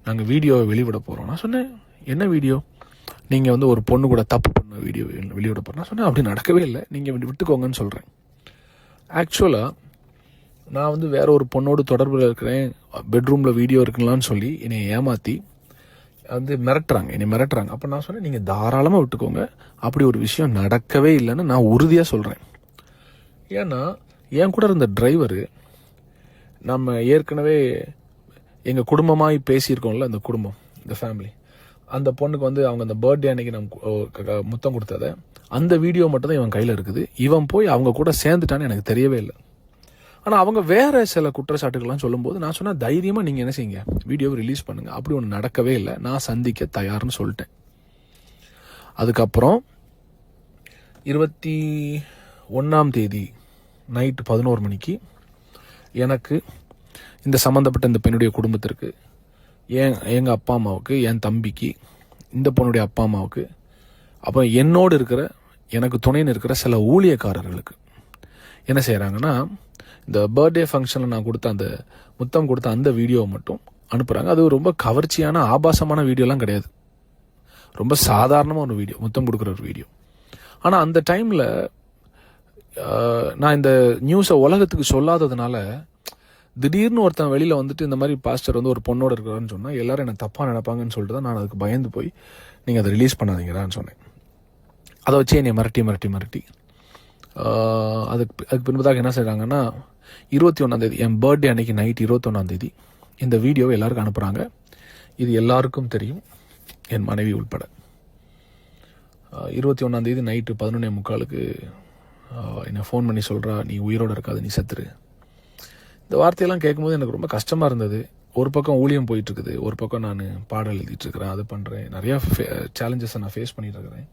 நாங்கள் வீடியோவை வெளிவிட போகிறோம். நான் சொன்னேன், என்ன வீடியோ? நீங்கள் வந்து ஒரு பொண்ணு கூட தப்பு பண்ண வீடியோ வெளியிட போகிறேன். நான் சொன்னேன், அப்படி நடக்கவே இல்லை, நீங்கள் விட்டுக்கோங்கன்னு சொல்கிறேன். ஆக்சுவலாக நான் வந்து வேற ஒரு பொண்ணோடு தொடர்பில் இருக்கிறேன், பெட்ரூமில் வீடியோ இருக்குங்களான்னு சொல்லி என்னை ஏமாற்றி வந்து மிரட்டுறாங்க. அப்போ நான் சொன்னேன், நீங்கள் தாராளமாக விட்டுக்கோங்க, அப்படி ஒரு விஷயம் நடக்கவே இல்லைன்னு நான் உறுதியாக சொல்கிறேன். ஏன்னா என் கூட இருந்த டிரைவரு, நம்ம ஏற்கனவே எங்கள் குடும்பமாக பேசியிருக்கோம்ல, அந்த குடும்பம், இந்த ஃபேமிலி, அந்த பொண்ணுக்கு வந்து அவங்க அந்த பர்த்டே அன்னைக்கு நம்ம முத்தம் கொடுத்ததை அந்த வீடியோ மட்டும் தான் இவன் கையில் இருக்குது. இவன் போய் அவங்க கூட சேர்ந்துட்டான்னு எனக்கு தெரியவே இல்லை. ஆனால் அவங்க வேற சில குற்றச்சாட்டுகள்லாம் சொல்லும்போது நான் சொன்னால், தைரியமாக நீங்கள் என்ன செய்யுங்க, வீடியோவை ரிலீஸ் பண்ணுங்க. அப்படி ஒன்று நடக்கவே இல்லை, நான் சந்திக்க தயார்னு சொல்லிட்டேன். அதுக்கப்புறம் 21ஆம் தேதி நைட்டு 11 மணிக்கு எனக்கு இந்த சம்மந்தப்பட்ட இந்த பெண்ணுடைய குடும்பத்திற்கு, எங்கள் அப்பா அம்மாவுக்கு, என் தம்பிக்கு, இந்த பொண்ணுடைய அப்பா அம்மாவுக்கு, அப்போ என்னோடு இருக்கிற எனக்கு துணைன்னு இருக்கிற சில ஊழியக்காரர்களுக்கு என்ன செய்கிறாங்கன்னா, இந்த பர்த்டே ஃபங்க்ஷனில் நான் கொடுத்த அந்த முத்தம் கொடுத்த அந்த வீடியோவை மட்டும் அனுப்புகிறாங்க. அது ரொம்ப கவர்ச்சியான ஆபாசமான வீடியோலாம் கிடையாது, ரொம்ப சாதாரணமாக ஒரு வீடியோ, முத்தம் கொடுக்குற ஒரு வீடியோ. ஆனால் அந்த டைமில் நான் இந்த நியூஸை உலகத்துக்கு சொல்லாததுனால திடீர்னு ஒருத்தன் வெளியில் வந்துட்டு இந்த மாதிரி பாஸ்டர் வந்து ஒரு பொண்ணோட இருக்கிறான்னு சொன்னால் எல்லாரும் என்னை தப்பாக நினைப்பாங்கன்னு சொல்லிட்டு தான் நான் அதுக்கு பயந்து போய் நீங்கள் அதை ரிலீஸ் பண்ணாதீங்கடான்னு சொன்னேன். அதை வச்சு என்னை மிரட்டி அதுக்கு பின்பதாக என்ன செய்கிறாங்கன்னா, 21ஆம் தேதி என் பர்த்டே அன்னைக்கு நைட் 21ஆம் தேதி இந்த வீடியோவை எல்லாருக்கும் அனுப்புகிறாங்க. இது எல்லாருக்கும் தெரியும், என் மனைவி உள்பட. 21ஆம் தேதி நைட்டு 11:45 என்னை ஃபோன் பண்ணி சொல்கிறா, நீ உயிரோடு இருக்காது, நீ செத்துரு. இந்த வார்த்தையெல்லாம் கேட்கும்போது எனக்கு ரொம்ப கஷ்டமாக இருந்தது. ஒரு பக்கம் ஊழியம் போயிட்டுருக்குது, ஒரு பக்கம் நான் பாடல் எழுதிட்டுருக்கிறேன், அது பண்ணுறேன், நிறையா சேலஞ்சஸை நான் ஃபேஸ் பண்ணிட்டு இருக்கிறேன்.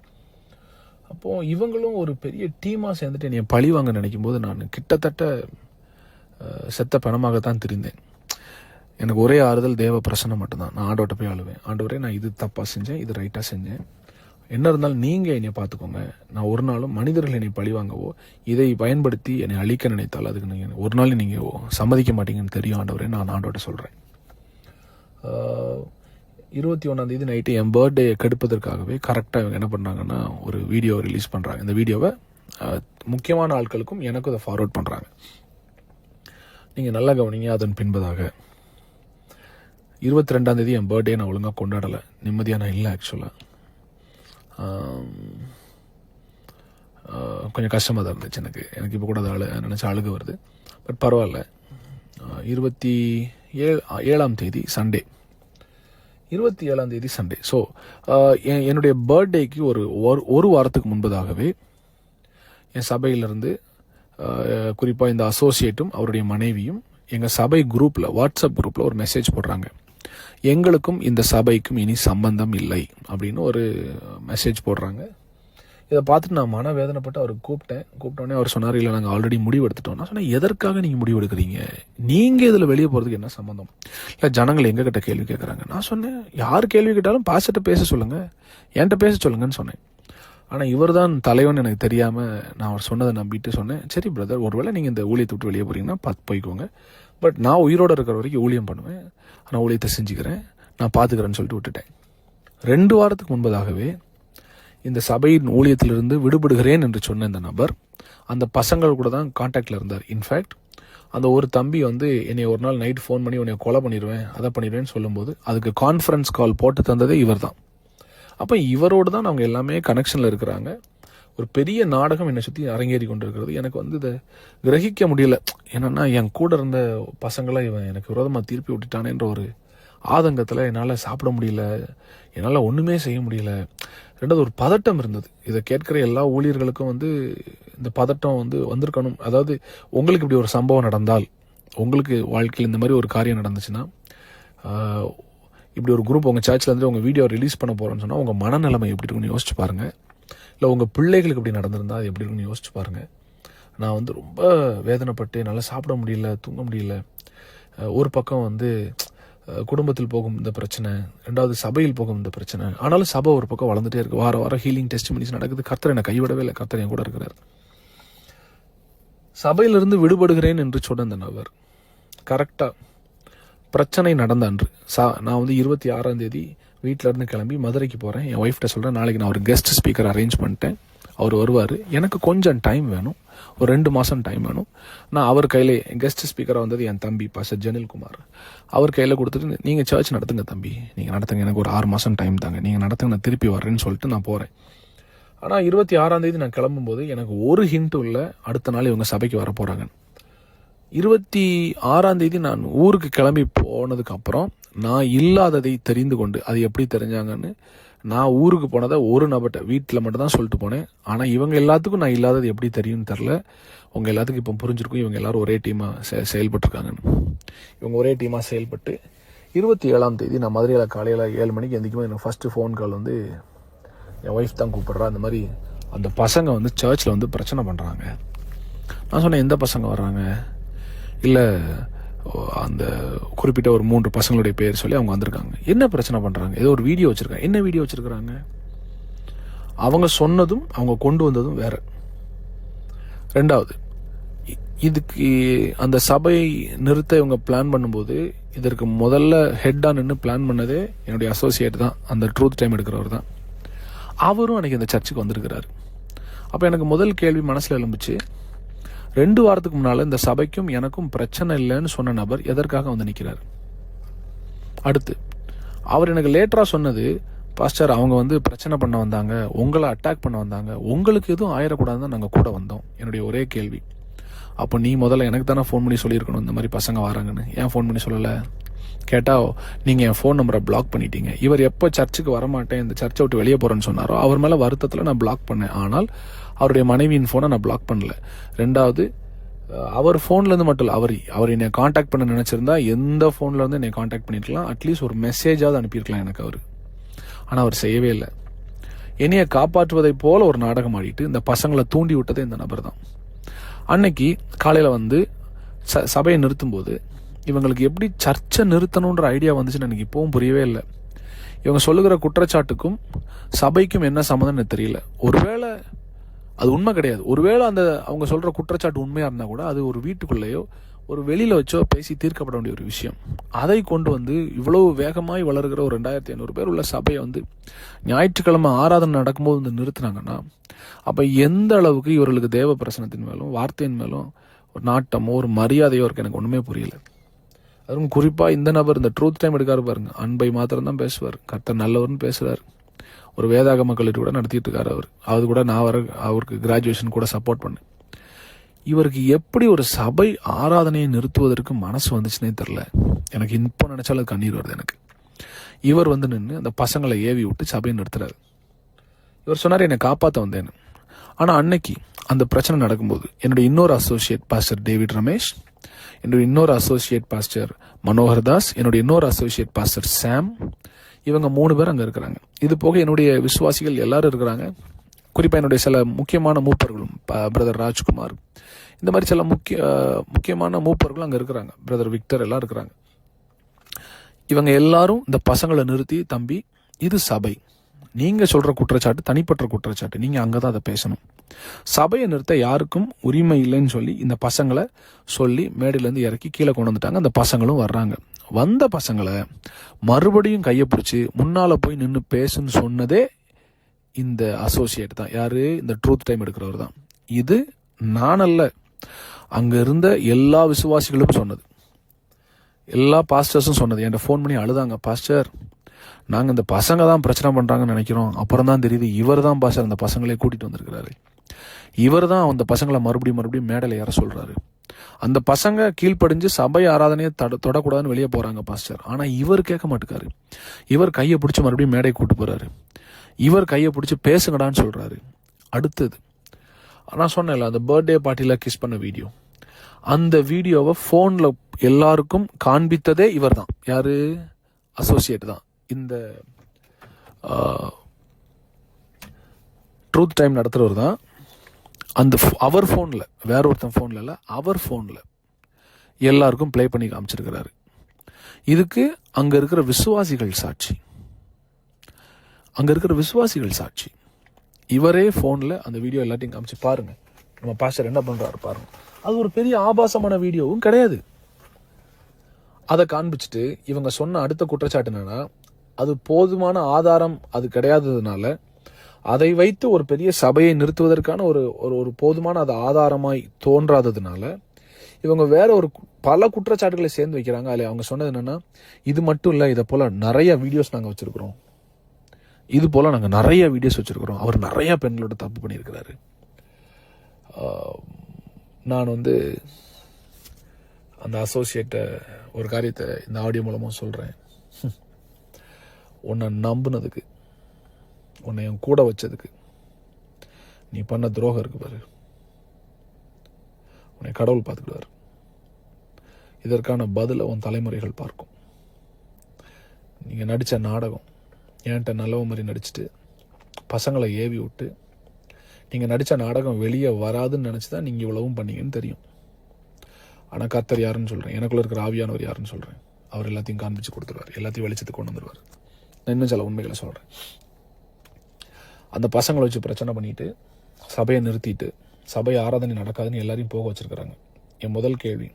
அப்போது இவங்களும் ஒரு பெரிய டீமாக சேர்ந்துட்டு என்னை பழி வாங்க நினைக்கும் போது நான் கிட்டத்தட்ட செத்த பணமாகத்தான் தெரிந்தேன். எனக்கு ஒரே ஆறுதல் தேவ பிரசன்னம் மட்டும்தான். நான் ஆண்டவர்கிட்ட போய் அழுவேன், ஆண்டவரே நான் இது தப்பாக செஞ்சேன், இது ரைட்டாக செஞ்சேன், என்ன இருந்தாலும் நீங்கள் என்னை பார்த்துக்கோங்க. நான் ஒரு நாளும் மனிதர்கள் என்னை பழிவாங்கவோ இதை பயன்படுத்தி என்னை அழிக்க நினைத்தால் அதுக்கு நீங்கள் ஒரு நாள் நீங்கள் சம்மதிக்க மாட்டீங்கன்னு தெரியும் ஆண்டவரே, நான் ஆண்டவர்கிட்ட சொல்கிறேன். 21ஆம் தேதி நைட்டு என் பர்த்டே கெடுப்பதற்காகவே கரெக்டாக இவங்க என்ன பண்ணுறாங்கன்னா ஒரு வீடியோ ரிலீஸ் பண்ணுறாங்க. இந்த வீடியோவை முக்கியமான ஆட்களுக்கும் எனக்கும் அதை ஃபார்வர்ட் பண்ணுறாங்க. நீங்கள் நல்லா கவனிங்க. அதன் பின்பதாக 22ஆம் தேதி என் பர்த்டே நான் ஒழுங்காக கொண்டாடலை, நிம்மதியாக நான் இல்லை. ஆக்சுவலாக கொஞ்சம் கஷ்டமாக தான் இருந்துச்சு எனக்கு இப்போ கூட அதை நினச்சா அழுக வருது. பட் பரவாயில்ல. 27ஆம் தேதி சண்டே, 27ஆம் தேதி சண்டே. ஸோ என்னுடைய பர்த்டேக்கு ஒரு வாரத்துக்கு முன்பதாகவே என் சபையிலிருந்து குறிப்பாக இந்த அசோசியேட்டும் அவருடைய மனைவியும் எங்கள் சபை குரூப்பில், வாட்ஸ்அப் குரூப்பில் ஒரு மெசேஜ் போடுறாங்க. எங்களுக்கும் இந்த சபைக்கும் இனி சம்பந்தம் இல்லை அப்படின்னு ஒரு மெசேஜ் போடுறாங்க. இதை பார்த்துட்டு நான் மனவேதனைப்பட்டு அவருக்கு கூப்பிட்டோன்னே அவர் சொன்னார், இல்லை நாங்கள் ஆல்ரெடி முடிவு எடுத்துட்டோம். நான் சொன்னேன், எதற்காக நீங்கள் முடிவு எடுக்கிறீங்க? நீங்கள் இதில் வெளியே போகிறதுக்கு என்ன சம்மந்தம்? இல்லை ஜனங்கள் எங்ககிட்ட கேள்வி கேட்குறாங்க. நான் சொன்னேன், யார் கேள்வி கேட்டாலும் பாஸ்டர்ட்ட பேச சொல்லுங்கள், என்கிட்ட பேச சொல்லுங்கன்னு சொன்னேன். ஆனால் இவர் தான் தலைவன் எனக்கு தெரியாமல் நான் அவர் சொன்னதை நம்பிட்டு சொன்னேன், சரி பிரதர், ஒருவேளை நீங்கள் இந்த ஊழியத்தை விட்டு வெளியே போகிறீங்கன்னா பார்த்து போய்க்கோங்க, பட் நான் உயிரோடு இருக்கிற வரைக்கும் ஊழியம் பண்ணுவேன், நான் ஊழியத்தை செஞ்சுக்கிறேன், நான் பார்த்துக்கிறேன்னு சொல்லிட்டு விட்டுட்டேன். 2 வாரத்துக்கு முன்பதாகவே இந்த சபையின் ஊழியத்திலிருந்து விடுபடுகிறேன் என்று சொன்ன இந்த நபர் அந்த பசங்கள் கூட தான் கான்டாக்டில் இருந்தார். இன்ஃபேக்ட் அந்த ஒரு தம்பி என்னை ஒரு நாள் நைட் ஃபோன் பண்ணி உன்னை கொலை பண்ணிடுவேன், அதை பண்ணிடுவேன்னு சொல்லும்போது அதுக்கு கான்ஃபரன்ஸ் கால் போட்டு தந்ததே இவர் தான். அப்போ இவரோடு தான் அவங்க எல்லாமே கனெக்ஷனில் இருக்கிறாங்க. ஒரு பெரிய நாடகம் என்னை சுற்றி அரங்கேறி கொண்டு இருக்கிறது. எனக்கு இதை கிரகிக்க முடியல. என்னென்னா என் கூட இருந்த பசங்களை இவன் எனக்கு விரோதமாக திருப்பி விட்டுட்டானேன்ற ஒரு ஆதங்கத்தில் என்னால் சாப்பிட முடியல, என்னால் ஒன்றுமே செய்ய முடியல. 2வது ஒரு பதட்டம் இருந்தது. இதை கேட்குற எல்லா ஊழியர்களுக்கும் இந்த பதட்டம் வந்திருக்கணும். அதாவது உங்களுக்கு இப்படி ஒரு சம்பவம் நடந்தால், உங்களுக்கு வாழ்க்கையில் இந்த மாதிரி ஒரு காரியம் நடந்துச்சுன்னா, இப்படி ஒரு குரூப் உங்கள் சர்ச்சில் உங்கள் வீடியோ ரிலீஸ் பண்ண போகிறோன்னு சொன்னால் உங்கள் மனநிலைமை எப்படி இருக்குன்னு யோசிச்சு பாருங்கள். இல்லை உங்கள் பிள்ளைகளுக்கு இப்படி நடந்திருந்தால் அது எப்படி இருக்குன்னு யோசிச்சு பாருங்கள். நான் ரொம்ப வேதனைப்பட்டு என்னால் சாப்பிட முடியல, தூங்க முடியல. ஒரு பக்கம் குடும்பத்தில் போகும் இந்த பிரச்சனை, 2வது சபையில் போகும் இந்த பிரச்சனை. ஆனாலும் சபை ஒரு பக்கம் வளர்ந்துட்டே இருக்கு. வாரம் ஹீலிங் டெஸ்டிமனிஸ் நடக்குது. கர்த்தர் என்னை கைவிடவே இல்லை, கர்த்தர் என் கூட இருக்கிறார். சபையிலிருந்து விடுபடுகிறேன் என்று சொன்ன இந்த நபர் கரெக்டாக பிரச்சனை நடந்த அன்று நான் 26ஆம் தேதி வீட்டில் இருந்து கிளம்பி மதுரைக்கு போகிறேன். என் ஒய்ஃப்ட்ட சொல்கிறேன், நாளைக்கு நான் ஒரு கெஸ்ட் ஸ்பீக்கர் அரேஞ்ச் பண்ணிட்டேன், அவர் வருவார், எனக்கு கொஞ்சம் டைம் வேணும், ஒரு 2 மாதம் டைம் வேணும். நான் அவர் கையில் கெஸ்ட் ஸ்பீக்கராக என் தம்பி பாஸ்டர் ஜெனில்குமார், அவர் கையில் கொடுத்துட்டு நீங்கள் சர்ச் நடத்துங்க தம்பி, நீங்கள் நடத்துங்க, எனக்கு ஒரு 6 மாதம் டைம் தாங்க, நீங்கள் நடத்துங்க, நான் திருப்பி வர்றேன்னு சொல்லிட்டு நான் போகிறேன். ஆனால் 26ஆம் தேதி நான் கிளம்பும்போது எனக்கு ஒரு ஹிண்ட்டும் இல்லை அடுத்த நாள் இவங்க சபைக்கு வர போகிறாங்க. 26ஆம் தேதி நான் ஊருக்கு கிளம்பி போனதுக்கு அப்புறம் நான் இல்லாததை தெரிந்து கொண்டு, அது எப்படி தெரிஞ்சாங்கன்னு, நான் ஊருக்கு போனதை ஒரு நபர்கிட்ட வீட்டில் மட்டும் தான் சொல்லிட்டு போனேன். ஆனால் இவங்க எல்லாத்துக்கும் நான் இல்லாதது எப்படி தெரியும்னு தெரில. உங்கள் எல்லாத்துக்கும் இப்போ புரிஞ்சிருக்கும், இவங்க எல்லாரும் ஒரே டீமாக செயல்பட்டுருக்காங்கன்னு. இவங்க ஒரே டீமாக செயல்பட்டு 27ஆம் தேதி நான் மதுரையில் காலையில் 7 மணிக்கு எந்திரிக்கும்போது எனக்கு ஃபஸ்ட்டு ஃபோன் கால் என் ஒய்ஃப் தான் கூப்பிட்றா, அந்த மாதிரி அந்த பசங்க சர்ச்சில் பிரச்சனை பண்ணுறாங்க. நான் சொன்னேன், எந்த பசங்க வர்றாங்க? இல்லை அந்த குறிப்பிட்ட ஒரு 3 பசங்களுடைய பேர் சொல்லி அவங்க வந்திருக்காங்க. என்ன பிரச்சனை பண்ணுறாங்க? ஏதோ ஒரு வீடியோ வச்சுருக்காங்க. என்ன வீடியோ வச்சுருக்கிறாங்க? அவங்க சொன்னதும் அவங்க கொண்டு வந்ததும் வேற. 2வது, இதுக்கு அந்த சபை நிறுத்த இவங்க பிளான் பண்ணும்போது இதற்கு முதல்ல ஹெட்டாக நின்று பிளான் பண்ணதே என்னுடைய அசோசியேட் தான், அந்த ட்ரூத் டைம் எடுக்கிறவர் தான். அவரும் அன்றைக்கி இந்த சர்ச்சுக்கு வந்திருக்கிறார். அப்போ எனக்கு முதல் கேள்வி மனசில் எழும்புச்சு, 2 வாரத்துக்கு முன்னால் இந்த சபைக்கும் எனக்கும் பிரச்சனை இல்லைன்னு சொன்ன நபர் எதற்காக நிற்கிறார்? அடுத்து அவர் எனக்கு லேட்டராக சொன்னது, பாஸ்டர் அவங்க பிரச்சனை பண்ண வந்தாங்க, உங்களை அட்டாக் பண்ண வந்தாங்க, உங்களுக்கு எதுவும் ஆயிடக்கூடாதுன்னு தான் நாங்கள் கூட வந்தோம். என்னுடைய ஒரே கேள்வி, அப்போ நீ முதல்ல எனக்கு தானே ஃபோன் பண்ணி சொல்லியிருக்கணும் இந்த மாதிரி பசங்க வராங்கன்னு, ஏன் ஃபோன் பண்ணி சொல்லலை? கேட்டால் நீங்கள் என் ஃபோன் நம்பரை பிளாக் பண்ணிட்டீங்க. இவர் எப்போ சர்ச்சுக்கு வரமாட்டேன், இந்த சர்ச்சை விட்டு வெளியே போகிறேன்னு சொன்னாரோ அவர் மேலே வருத்தத்தில் நான் பிளாக் பண்ணேன். ஆனால் அவருடைய மனைவியின் ஃபோனை நான் பிளாக் பண்ணல. 2வது, அவர் ஃபோன்லேருந்து மட்டும் இல்லை, அவர் என்னை காண்டாக்ட் பண்ண நினச்சிருந்தா எந்த ஃபோன்லேருந்து என்னை காண்டாக்ட் பண்ணியிருக்கலாம், அட்லீஸ்ட் ஒரு மெசேஜாவது அனுப்பியிருக்கலாம் எனக்கு அவர். ஆனால் அவர் செய்யவே இல்லை. என்னையை காப்பாற்றுவதை போல ஒரு நாடகம் ஆடிட்டு இந்த பசங்களை தூண்டி விட்டதே இந்த நபர் தான். அன்னைக்கு காலையில் சபையை நிறுத்தும்போது இவங்களுக்கு எப்படி சர்ச்சை நிறுத்தணுன்ற ஐடியா வந்துச்சுன்னு எனக்கு இப்போவும் புரியவே இல்லை. இவங்க சொல்லுகிற குற்றச்சாட்டுக்கும் சபைக்கும் என்ன சம்மந்தம்னு தெரியல. ஒருவேளை அது உண்மை கிடையாது, ஒருவேளை அவங்க சொல்கிற குற்றச்சாட்டு உண்மையாக இருந்தால் கூட அது ஒரு வீட்டுக்குள்ளேயோ ஒரு வெளியில் வச்சோ பேசி தீர்க்கப்பட வேண்டிய ஒரு விஷயம். அதை கொண்டு இவ்வளவு வேகமாய் வளர்கிற ஒரு 2500 பேர் உள்ள சபையை ஞாயிற்றுக்கிழமை ஆராதனை நடக்கும்போது நிறுத்தினாங்கன்னா அப்போ எந்த அளவுக்கு இவர்களுக்கு தேவ பிரசனத்தின் மேலும் வார்த்தையின் மேலும் ஒரு நாட்டமோ ஒரு மரியாதையோ இருக்கு, எனக்கு ஒன்றுமே புரியல. அதுவும் குறிப்பாக இந்த நபர் இந்த ட்ரூத் டைம் எடுக்காரு பாருங்க, அன்பை மாத்திரம் தான் பேசுவார், கர்த்தர் நல்லவர்னு பேசுகிறார். ஒரு வேதாகம கல்லூரி கூட நடத்திட்டு இருக்காரு அவர். அது கூட நான் அவருக்கு கிராஜுவேஷன் கூட சப்போர்ட் பண்ணேன். இவருக்கு எப்படி ஒரு சபை ஆராதனையை நிறுத்துவதற்கு மனசு வந்துச்சுன்னே தெரில. எனக்கு இப்போ நினைச்சாலும் கண்ணீர் வருது எனக்கு. இவர் நின்று அந்த பசங்களை ஏவி விட்டு சபையை நிறுத்துறாரு. இவர் சொன்னார், என்னை காப்பாற்ற வந்தேன்னு. ஆனால் அன்னைக்கு அந்த பிரச்சனை நடக்கும்போது என்னுடைய இன்னொரு அசோசியேட் பாஸ்டர் டேவிட் ரமேஷ், என்னுடைய இன்னொரு அசோசியேட் பாஸ்டர் மனோகர் தாஸ், என்னுடைய இன்னொரு அசோசியேட் பாஸ்டர் சாம், இவங்க 3 பேர் அங்கே இருக்கிறாங்க. இது போக என்னுடைய விசுவாசிகள் எல்லாரும் இருக்கிறாங்க. குறிப்பாக என்னுடைய சில முக்கியமான மூப்பர்களும், பிரதர் ராஜ்குமார், இந்த மாதிரி சில முக்கியமான மூப்பர்களும் அங்கே இருக்கிறாங்க. பிரதர் விக்டர் எல்லாம் இருக்கிறாங்க. இவங்க எல்லாரும் இந்த பசங்களை நிறுத்தி, தம்பி இது சபை, நீங்கள் சொல்கிற குற்றச்சாட்டு தனிப்பட்ட குற்றச்சாட்டு, நீங்கள் அங்கே தான் அதை பேசணும், சபையை நிறுத்த யாருக்கும் உரிமை இல்லைன்னு சொல்லி இந்த பசங்களை சொல்லி மேடையிலேருந்து இறக்கி கீழே கொண்டு வந்துட்டாங்க. அந்த பசங்களும் வர்றாங்க. வந்த பசங்களை மறுபடியும் கையை பிடிச்சி முன்னால் போய் நின்று பேசுன்னு சொன்னதே இந்த அசோசியேட் தான். யார்? இந்த ட்ரூத் டைம் எடுக்கிறவர் தான். இது நானல்ல, அங்கே இருந்த எல்லா விசுவாசிகளும் சொன்னது, எல்லா பாஸ்டர்ஸும் சொன்னது. என்கிட்ட ஃபோன் பண்ணி அழுதாங்க, பாஸ்டர் நாங்கள் இந்த பசங்க தான் பிரச்சனை பண்ணுறாங்கன்னு நினைக்கிறோம், அப்புறம் தான் தெரியுது இவர் தான் பாஸ்டர் அந்த பசங்களே கூட்டிகிட்டு வந்திருக்கிறாரு, இவர் தான் அந்த பசங்களை மறுபடியும் மேடையில் ஏற சொல்கிறாரு, அந்த பசங்க கீழ்ப்படிஞ்சு சபை ஆராதனையை தொடக்கூடாதுன்னு வெளியே போகிறாங்க பாஸ்டர், ஆனால் இவர் கேட்க மாட்டேக்காரு, இவர் கையை பிடிச்சி மறுபடியும் மேடை கூட்டு போகிறாரு, இவர் கையை பிடிச்சி பேசுங்கடான்னு சொல்கிறாரு. அடுத்தது நான் சொன்னேன்ல அந்த பர்த்டே பார்ட்டியில் கிஸ் பண்ண வீடியோ, அந்த வீடியோவை ஃபோனில் எல்லாருக்கும் காண்பித்ததே இவர் தான். யார்? அசோசியேட் தான். இந்த ட்ரூத் டைம் நடத்துகிறவர் தான். அந்த அவர் ஃபோனில், வேற ஒருத்தன் ஃபோனில் இல்லை, அவர் ஃபோனில் எல்லாருக்கும் ப்ளே பண்ணி காமிச்சிருக்கிறாரு. இதுக்கு அங்கே இருக்கிற விசுவாசிகள் சாட்சி, அங்கே இருக்கிற விசுவாசிகள் சாட்சி. இவரே ஃபோனில் அந்த வீடியோ எல்லாத்தையும் காமிச்சு பாருங்கள், நம்ம பாஸ்டர் என்ன பண்ணுறாரு பாருங்க. அது ஒரு பெரிய ஆபாசமான வீடியோவும் கிடையாது. அதை காண்பிச்சுட்டு இவங்க சொன்ன அடுத்த குற்றச்சாட்டு என்னன்னா, அது போதுமான ஆதாரம் அது கிடையாததுனால அதை வைத்து ஒரு பெரிய சபையை நிறுத்துவதற்கான ஒரு போதுமான அது ஆதாரமாய் தோன்றாததுனால இவங்க வேற ஒரு பல குற்றச்சாட்டுகளை சேர்ந்து வைக்கிறாங்க. அதில் அவங்க சொன்னது என்னன்னா, இது மட்டும் இல்லை, இதை போல நிறைய வீடியோஸ் நாங்கள் வச்சிருக்கிறோம், இது போல நாங்கள் நிறைய வீடியோஸ் வச்சிருக்கிறோம், அவர் நிறைய பெண்களோட தப்பு பண்ணியிருக்கிறாரு. நான் அந்த அசோசியேட்டை ஒரு காரியத்தை இந்த ஆடியோ மூலமாக சொல்கிறேன். உன்னை நம்பினதுக்கு, உன்னை என் கூட வச்சதுக்கு நீ பண்ண துரோகம் இருக்கு பாரு, உன்னை கடவுள் பார்த்துக்கிடுவார். இதற்கான பதிலை உன் தலைமுறைகள் பார்க்கும். நீங்கள் நடித்த நாடகம், என்கிட்ட நல்லவ மாதிரி நடிச்சுட்டு பசங்களை ஏவி விட்டு நீங்கள் நடித்த நாடகம் வெளியே வராதுன்னு நினச்சி தான் நீங்கள் இவ்வளவும் பண்ணீங்கன்னு தெரியும். ஆனால் கர்த்தர் யாருன்னு சொல்கிறேன், எனக்குள்ள இருக்கிற ஆவியானவர் யாருன்னு சொல்கிறேன், அவர் எல்லாத்தையும் காண்பிச்சு கொடுத்துருவார், எல்லாத்தையும் வெளிச்சத்துக்கு கொண்டு வந்துடுவார். நான் இன்னும் சில உண்மைகளை சொல்கிறேன். அந்த பசங்களை வச்சு பிரச்சனை பண்ணிட்டு சபையை நிறுத்திட்டு சபை ஆராதனை நடக்காதுன்னு எல்லாரையும் போக வச்சிருக்கிறாங்க. என் முதல் கேள்வி,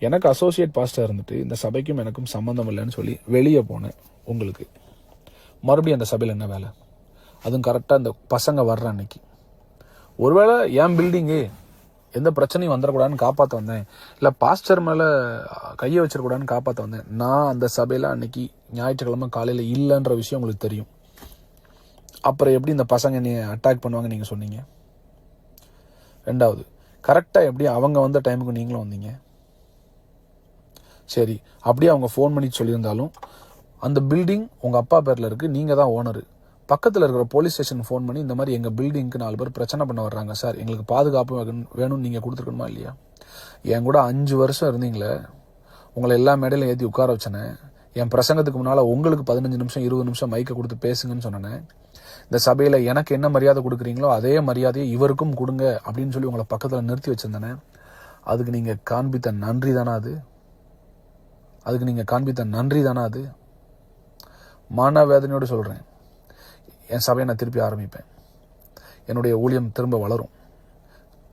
எனக்கு அசோசியேட் பாஸ்டர் இருந்துட்டு இந்த சபைக்கும் எனக்கும் சம்மந்தம் இல்லைன்னு சொல்லி வெளியே போனேன், உங்களுக்கு மறுபடியும் அந்த சபையில் என்ன வேலை? அதுவும் கரெக்டாக இந்த பசங்க வர்ற அன்னைக்கு. ஒருவேளை என் பில்டிங்கு எந்த பிரச்சனையும் வந்துடக்கூடாதுன்னு காப்பாற்ற வந்தேன், இல்லை பாஸ்டர் மேலே கையை வச்சிடக்கூடாதுன்னு காப்பாற்ற வந்தேன். நான் அந்த சபையில் அன்னைக்கு ஞாயிற்றுக்கிழமை காலையில் இல்லைன்ற விஷயம் உங்களுக்கு தெரியும். அப்புறம் எப்படி இந்த பசங்க நீ அட்டாக் பண்ணுவாங்க நீங்கள் சொன்னீங்க? ரெண்டாவது, கரெக்டாக எப்படி அவங்க வந்த டைமுக்கு நீங்களும் வந்தீங்க? சரி, அப்படியே அவங்க ஃபோன் பண்ணி சொல்லியிருந்தாலும் அந்த பில்டிங் உங்கள் அப்பா பேரில் இருக்குது, நீங்கள் தான் ஓனரு. பக்கத்தில் இருக்கிற போலீஸ் ஸ்டேஷன் ஃபோன் பண்ணி இந்த மாதிரி எங்கள் பில்டிங்க்கு 4 பேர் பிரச்சனை பண்ண வர்றாங்க சார், எங்களுக்கு பாதுகாப்பு வேணும்னு நீங்கள் கொடுத்துருக்கணுமா இல்லையா? என் கூட 5 வருஷம் இருந்தீங்களே, உங்களை எல்லா மேடையிலும் ஏற்றி உட்கார வச்சேனே, என் பிரசங்கத்துக்கு முன்னால் உங்களுக்கு 15 நிமிஷம் 20 நிமிஷம் மைக்கை கொடுத்து பேசுங்கன்னு சொன்னேன். இந்த சபையில் எனக்கு என்ன மரியாதை கொடுக்குறீங்களோ அதே மரியாதையை இவருக்கும் கொடுங்க அப்படின்னு சொல்லி உங்களை பக்கத்தில் நிறுத்தி வச்சிருந்தேனே, அதுக்கு நீங்கள் காண்பித்த நன்றி தானே அது? அதுக்கு நீங்கள் காண்பித்த நன்றி தானே அது? மான வேதனையோடு சொல்கிறேன், என் சபையை நான் திருப்பி ஆரம்பிப்பேன், என்னுடைய ஊழியம் திரும்ப வளரும்,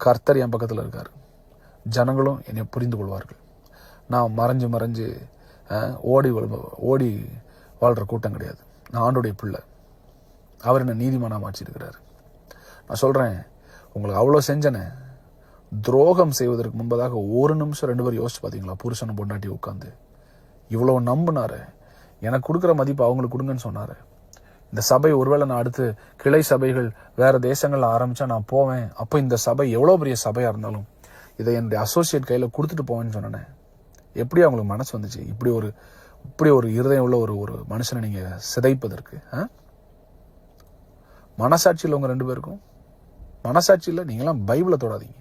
கர்த்தர் என் பக்கத்தில் இருக்கார், ஜனங்களும் என்னை புரிந்து கொள்வார்கள். நான் மறைஞ்சு ஓடி வாழ்கிற கூட்டம் கிடையாது. நான் ஆண்டோடைய பிள்ளை, அவர் என்ன நீதிமானாக மாற்றிருக்கிறார். நான் சொல்கிறேன், உங்களுக்கு அவ்வளோ செஞ்சனே, துரோகம் செய்வதற்கு முன்பதாக 1 நிமிஷம் 2 பேர் யோசிச்சு பார்த்தீங்களா? புருஷனை பொண்டாட்டி உட்காந்து இவ்வளோ நம்பினாரு, எனக்கு கொடுக்குற மதிப்பு அவங்களுக்கு கொடுங்கன்னு சொன்னார். இந்த சபை ஒருவேளை நான் அடுத்து கிளை சபைகள் வேறு தேசங்களில் ஆரம்பித்தா நான் போவேன், அப்போ இந்த சபை எவ்வளோ பெரிய சபையாக இருந்தாலும் இதை என்னுடைய அசோசியேட் கையில் கொடுத்துட்டு போவேன்னு சொன்னேன். எப்படி அவங்களுக்கு மனசு வந்துச்சு இப்படி ஒரு இருதயம் உள்ள ஒரு மனுஷனை நீங்கள் சிதைப்பதற்கு? மனசாட்சியில் உங்கள் 2 பேருக்கும் மனசாட்சி இல்லை, நீங்களாம் பைபிளை தொடாதீங்க.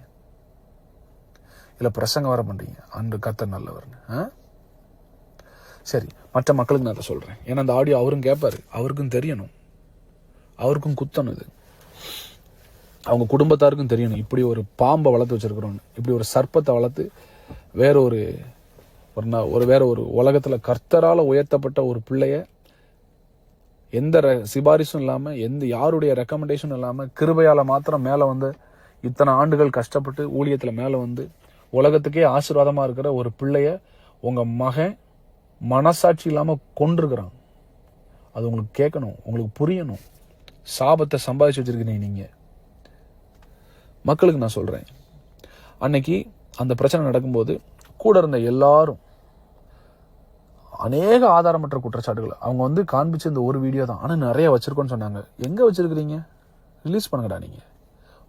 இல்லை பிரசங்கம் வர பண்ணுறீங்க, அன்று கர்த்தர் நல்லவர்னு. சரி, மற்ற மக்களுக்கு நான் அதை சொல்கிறேன். ஏன்னா அந்த ஆடியோ அவரும் கேட்பாரு, அவருக்கும் தெரியணும், அவருக்கும் குத்தணும். இது அவங்க குடும்பத்தாருக்கும் தெரியணும். இப்படி ஒரு பாம்பை வளர்த்து வச்சிருக்கிறோன்னு, இப்படி ஒரு சர்ப்பத்தை வளர்த்து வேற ஒரு உலகத்தில் கர்த்தரால் உயர்த்தப்பட்ட ஒரு பிள்ளைய எந்த சிபாரிசும் இல்லாமல், எந்த யாருடைய ரெக்கமெண்டேஷனும் இல்லாமல், கிருபையால் மாத்திரம் மேலே வந்து இத்தனை ஆண்டுகள் கஷ்டப்பட்டு ஊழியத்தில் மேலே வந்து உலகத்துக்கே ஆசீர்வாதமாக இருக்கிற ஒரு பிள்ளைய உங்கள் மகன் மனசாட்சி இல்லாமல் கொண்டிருக்கிறான். அது உங்களுக்கு கேட்கணும், உங்களுக்கு புரியணும். சாபத்தை சம்பாதிச்சு வச்சிருக்கீங்க நீங்கள். மக்களுக்கு நான் சொல்கிறேன், அன்னைக்கு அந்த பிரச்சனை நடக்கும்போது கூட இருந்த எல்லாரும் அநேக ஆதாரமற்ற குற்றச்சாட்டுகள் அவங்க வந்து காண்பிச்சு இந்த ஒரு வீடியோ தான், ஆனால் நிறைய வச்சிருக்கோன்னு சொன்னாங்க. எங்கே வச்சிருக்கிறீங்க? ரிலீஸ் பண்ணுங்கடா. நீங்கள்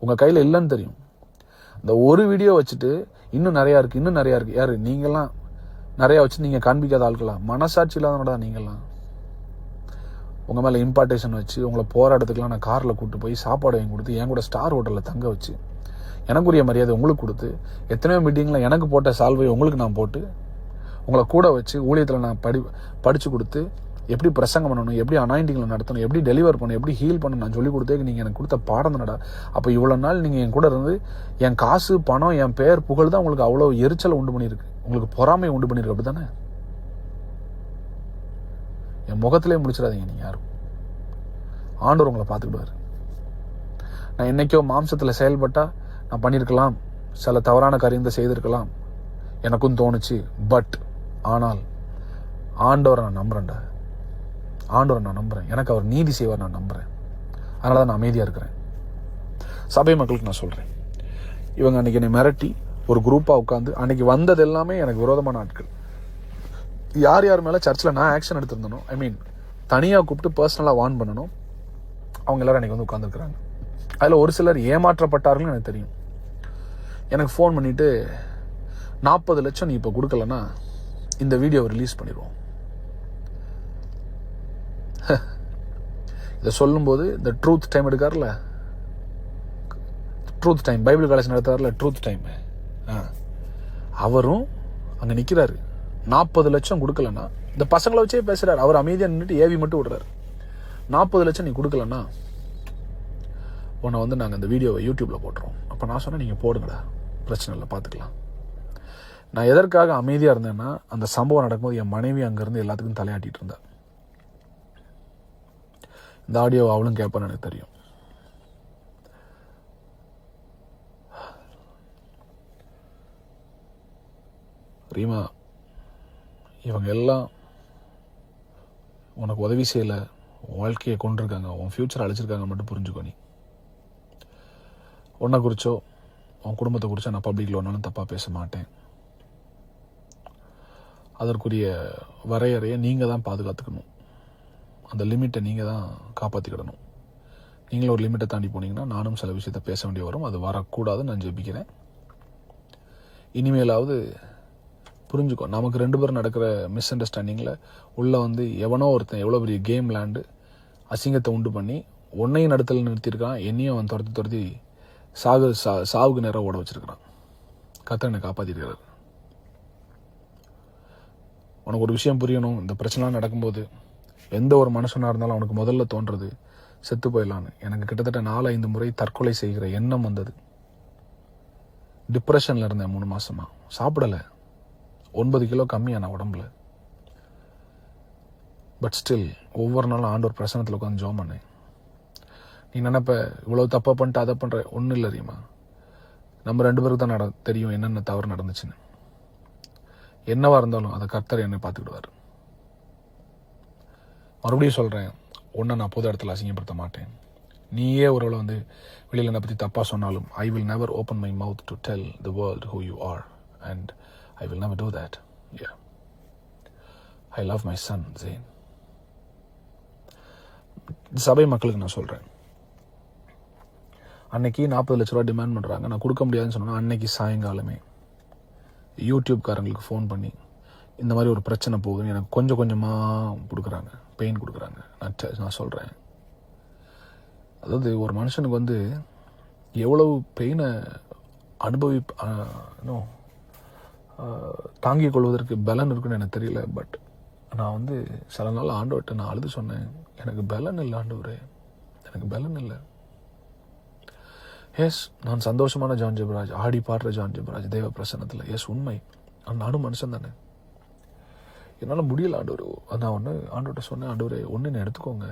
உங்கள் கையில் இல்லைன்னு தெரியும். இந்த ஒரு வீடியோ வச்சுட்டு இன்னும் நிறையா இருக்குது. யார் நீங்கள்லாம் நிறையா வச்சு நீங்கள் காண்பிக்காத ஆட்களா? மனசாட்சி இல்லாதனோட நீங்கள்லாம். உங்கள் மேலே இம்பார்ட்டேஷன் வச்சு உங்களை போராட்டத்துக்குலாம் நான் காரில் கூப்பிட்டு போய் சாப்பாடு வாங்கி கொடுத்து என் கூட ஸ்டார் ஹோட்டலில் தங்க வச்சு எனக்குரிய மரியாதை உங்களுக்கு கொடுத்து எத்தனையோ மீட்டிங்கில் எனக்கு போட்ட சால்வை உங்களுக்கு நான் போட்டு உங்களை கூட வச்சு ஊழியத்தில் நான் படித்து கொடுத்து எப்படி பிரசங்கம் பண்ணணும், எப்படி அனாயிண்டிங்கில் நடத்தணும், எப்படி டெலிவர் பண்ணணும், எப்படி ஹீல் பண்ணணும் நான் சொல்லிக் கொடுத்தே நீங்கள் எனக்கு கொடுத்த பாடம் தானடா. அப்போ இவ்வளோ நாள் நீங்கள் என் கூட இருந்து என் காசு பணம் என் பெயர் புகழ் தான் உங்களுக்கு அவ்வளோ எரிச்சலை உண்டு பண்ணியிருக்கு, உங்களுக்கு பொறாமையை உண்டு பண்ணியிருக்கு. அப்படி தானே? என் முகத்திலே முடிச்சிடாதீங்க நீங்கள் யாரும். ஆண்டவர் உங்களை பார்த்துக்கிடுவார். நான் என்னைக்கோ மாம்சத்தில் செயல்பட்டால் நான் பண்ணியிருக்கலாம், சில தவறான காரியத்தை செய்திருக்கலாம், எனக்கும் தோணுச்சு. ஆனால் ஆண்டவரை நான் நம்புறேன்டா. ஆண்டவரை நான் நம்புறேன். எனக்கு அவர் நீதி செய்வார் நான் நம்புறேன். அதனால தான் நான் அமைதியாக இருக்கிறேன். சபை மக்களுக்கு நான் சொல்கிறேன், இவங்க அன்றைக்கி என்னை மிரட்டி ஒரு குரூப்பாக உட்காந்து அன்றைக்கி வந்தது எல்லாமே எனக்கு விரோதமான ஆட்கள். யார் யார் மேலே சர்ச்சில் நான் ஆக்ஷன் எடுத்திருந்தனும், தனியாக கூப்பிட்டு பர்சனலாக வார்ன் பண்ணணும், அவங்க எல்லாரும் அன்றைக்கி வந்து உட்காந்துருக்குறாங்க. அதில் ஒரு சிலர் ஏமாற்றப்பட்டார்கள் எனக்கு தெரியும். எனக்கு ஃபோன் பண்ணிவிட்டு 40 லட்சம் நீ இப்போ கொடுக்கலன்னா இந்த வீடியோவை ரிலீஸ் பண்ணிடுவோம். இதை சொல்லும்போது இந்த ட்ரூத் டைம் எடுக்கார்ல, ட்ரூத் டைம் பைபிள் காலேஜ் நடத்தார்ல ட்ரூத் டைம், அவரும் அங்கே நிற்கிறாரு. 40 லட்சம் கொடுக்கலன்னா, இந்த பசங்களை வச்சே பேசுகிறார். அவர் அமைதியாக நின்றுட்டு ஏவி மட்டும் விடுறாரு. 40 லட்சம் நீ கொடுக்கலன்னா உன்னை வந்து நாங்கள் இந்த வீடியோவை யூடியூப்பில் போட்டுறோம். அப்போ நான் சொன்னேன், நீங்கள் போடுங்கடா, பிரச்சனை இல்லை, பார்த்துக்கலாம். நான் எதற்காக அமைதியாக இருந்தேன்னா, அந்த சம்பவம் நடக்கும்போது என் மனைவி அங்கேருந்து எல்லாத்துக்கும் தலையாட்டிகிட்டு இருந்தேன். இந்த ஆடியோ அவளும் கேட்பான்னு எனக்கு தெரியும். ரீமா, இவங்க எல்லாம் உனக்கு உதவி செய்யலை, வாழ்க்கையை கொண்டிருக்காங்க, உன் ஃப்யூச்சர் அழிச்சிருக்காங்க மட்டும் புரிஞ்சுக்கோ. நீ உன்னை குறிச்சோ உன் குடும்பத்தை குறிச்சோ நான் பப்ளிக்கில் ஒன்றாலும் தப்பாக பேச மாட்டேன். அதற்குரிய வரையறையை நீங்கள் தான் பாதுகாத்துக்கணும். அந்த லிமிட்டை நீங்கள் தான் காப்பாற்றிக்கிடணும். நீங்களும் ஒரு லிமிட்டை தாண்டி போனீங்கன்னா நானும் சில விஷயத்த பேச வேண்டிய வரும். அது வரக்கூடாதுன்னு நான் ஜெபிக்கிறேன். இனிமேலாவது புரிஞ்சுக்கோ. நமக்கு 2 பேரும் நடக்கிற மிஸ் அண்டர்ஸ்டாண்டிங்கில் உள்ளே வந்து எவனோ ஒருத்தன் எவ்வளோ பெரிய கேம் விளையாண்டு அசிங்கத்தை உண்டு பண்ணி உன்னையும் நடத்தல நிறுத்தியிருக்கான், என்னையும் அவன் துரத்தி சாவுக்கு நேரம் ஓட வச்சிருக்கிறான். கர்த்தர் என்னை காப்பாற்றிருக்கிறார். உனக்கு ஒரு விஷயம் புரியணும். இந்த பிரச்சனைலாம் நடக்கும்போது எந்த ஒரு மனுஷனாக இருந்தாலும் அவனுக்கு முதல்ல தோன்றது செத்து போயிடலான்னு. எனக்கு கிட்டத்தட்ட 4-5 முறை தற்கொலை செய்கிற எண்ணம் வந்தது. டிப்ரெஷனில் இருந்தேன் 3 மாசமா. சாப்பிடலை, 9 கிலோ கம்மியான உடம்புல. பட் ஸ்டில் ஒவ்வொரு நாளும் ஆண்டவர் பிரசனத்தில் உட்காந்து ஜெபம் பண்ணேன். நீ நினைப்ப இவ்வளோ தப்பாக பண்ணிட்டு அதை பண்ணுற, ஒன்றும் இல்லை ரீமா. நம்ம 2 பேருக்கு தான் தெரியும் என்னென்ன தவறு நடந்துச்சுன்னு. என்னவா இருந்தாலும் அதை கர்த்தர் என்னை பார்த்துக்கிடுவார். மறுபடியும் சொல்கிறேன், ஒன்றை நான் பொது இடத்துல அசிங்கப்படுத்த மாட்டேன். நீயே ஒருவேளை வந்து வெளியில் என்னை பற்றி தப்பாக சொன்னாலும் I will never open my mouth to tell the world who you are and I will never do that. Yeah. I love my son, Zain. சபை மக்களுக்கு நான் சொல்கிறேன், அன்னைக்கு 40 லட்ச ரூபா டிமாண்ட் பண்ணுறாங்க. நான் கொடுக்க முடியாதுன்னு சொன்னேன். அன்னைக்கு சாயங்காலமே யூடியூப்காரங்களுக்கு ஃபோன் பண்ணி இந்த மாதிரி ஒரு பிரச்சனை போகுதுன்னு எனக்கு கொஞ்சம் கொஞ்சமாக கொடுக்குறாங்க, பெயின் கொடுக்குறாங்க. நான் சொல்கிறேன், அதாவது ஒரு மனுஷனுக்கு வந்து எவ்வளவு பெயினை தாங்கிக் கொள்வதற்கு பலன் இருக்குன்னு எனக்கு தெரியல. பட் நான் வந்து சில நாள் ஆண்டவர்கிட்ட நான் அழுது சொன்னேன், எனக்கு பலன் இல்லை ஆண்டவரே, எனக்கு பலன் இல்லை. எஸ், நான் சந்தோஷமான ஜான் ஜெபராஜ், ஆடி பாடுற ஜான் ஜெபராஜ் தேவ பிரசன்னத்தில். எஸ், உண்மை. நானும் மனுஷன் தானே, என்னால் முடியல ஆண்டவர். நான் ஒன்று ஆண்டவர்கிட்ட சொன்னேன், ஆண்டவரே ஒன்று என்னை எடுத்துக்கோங்க,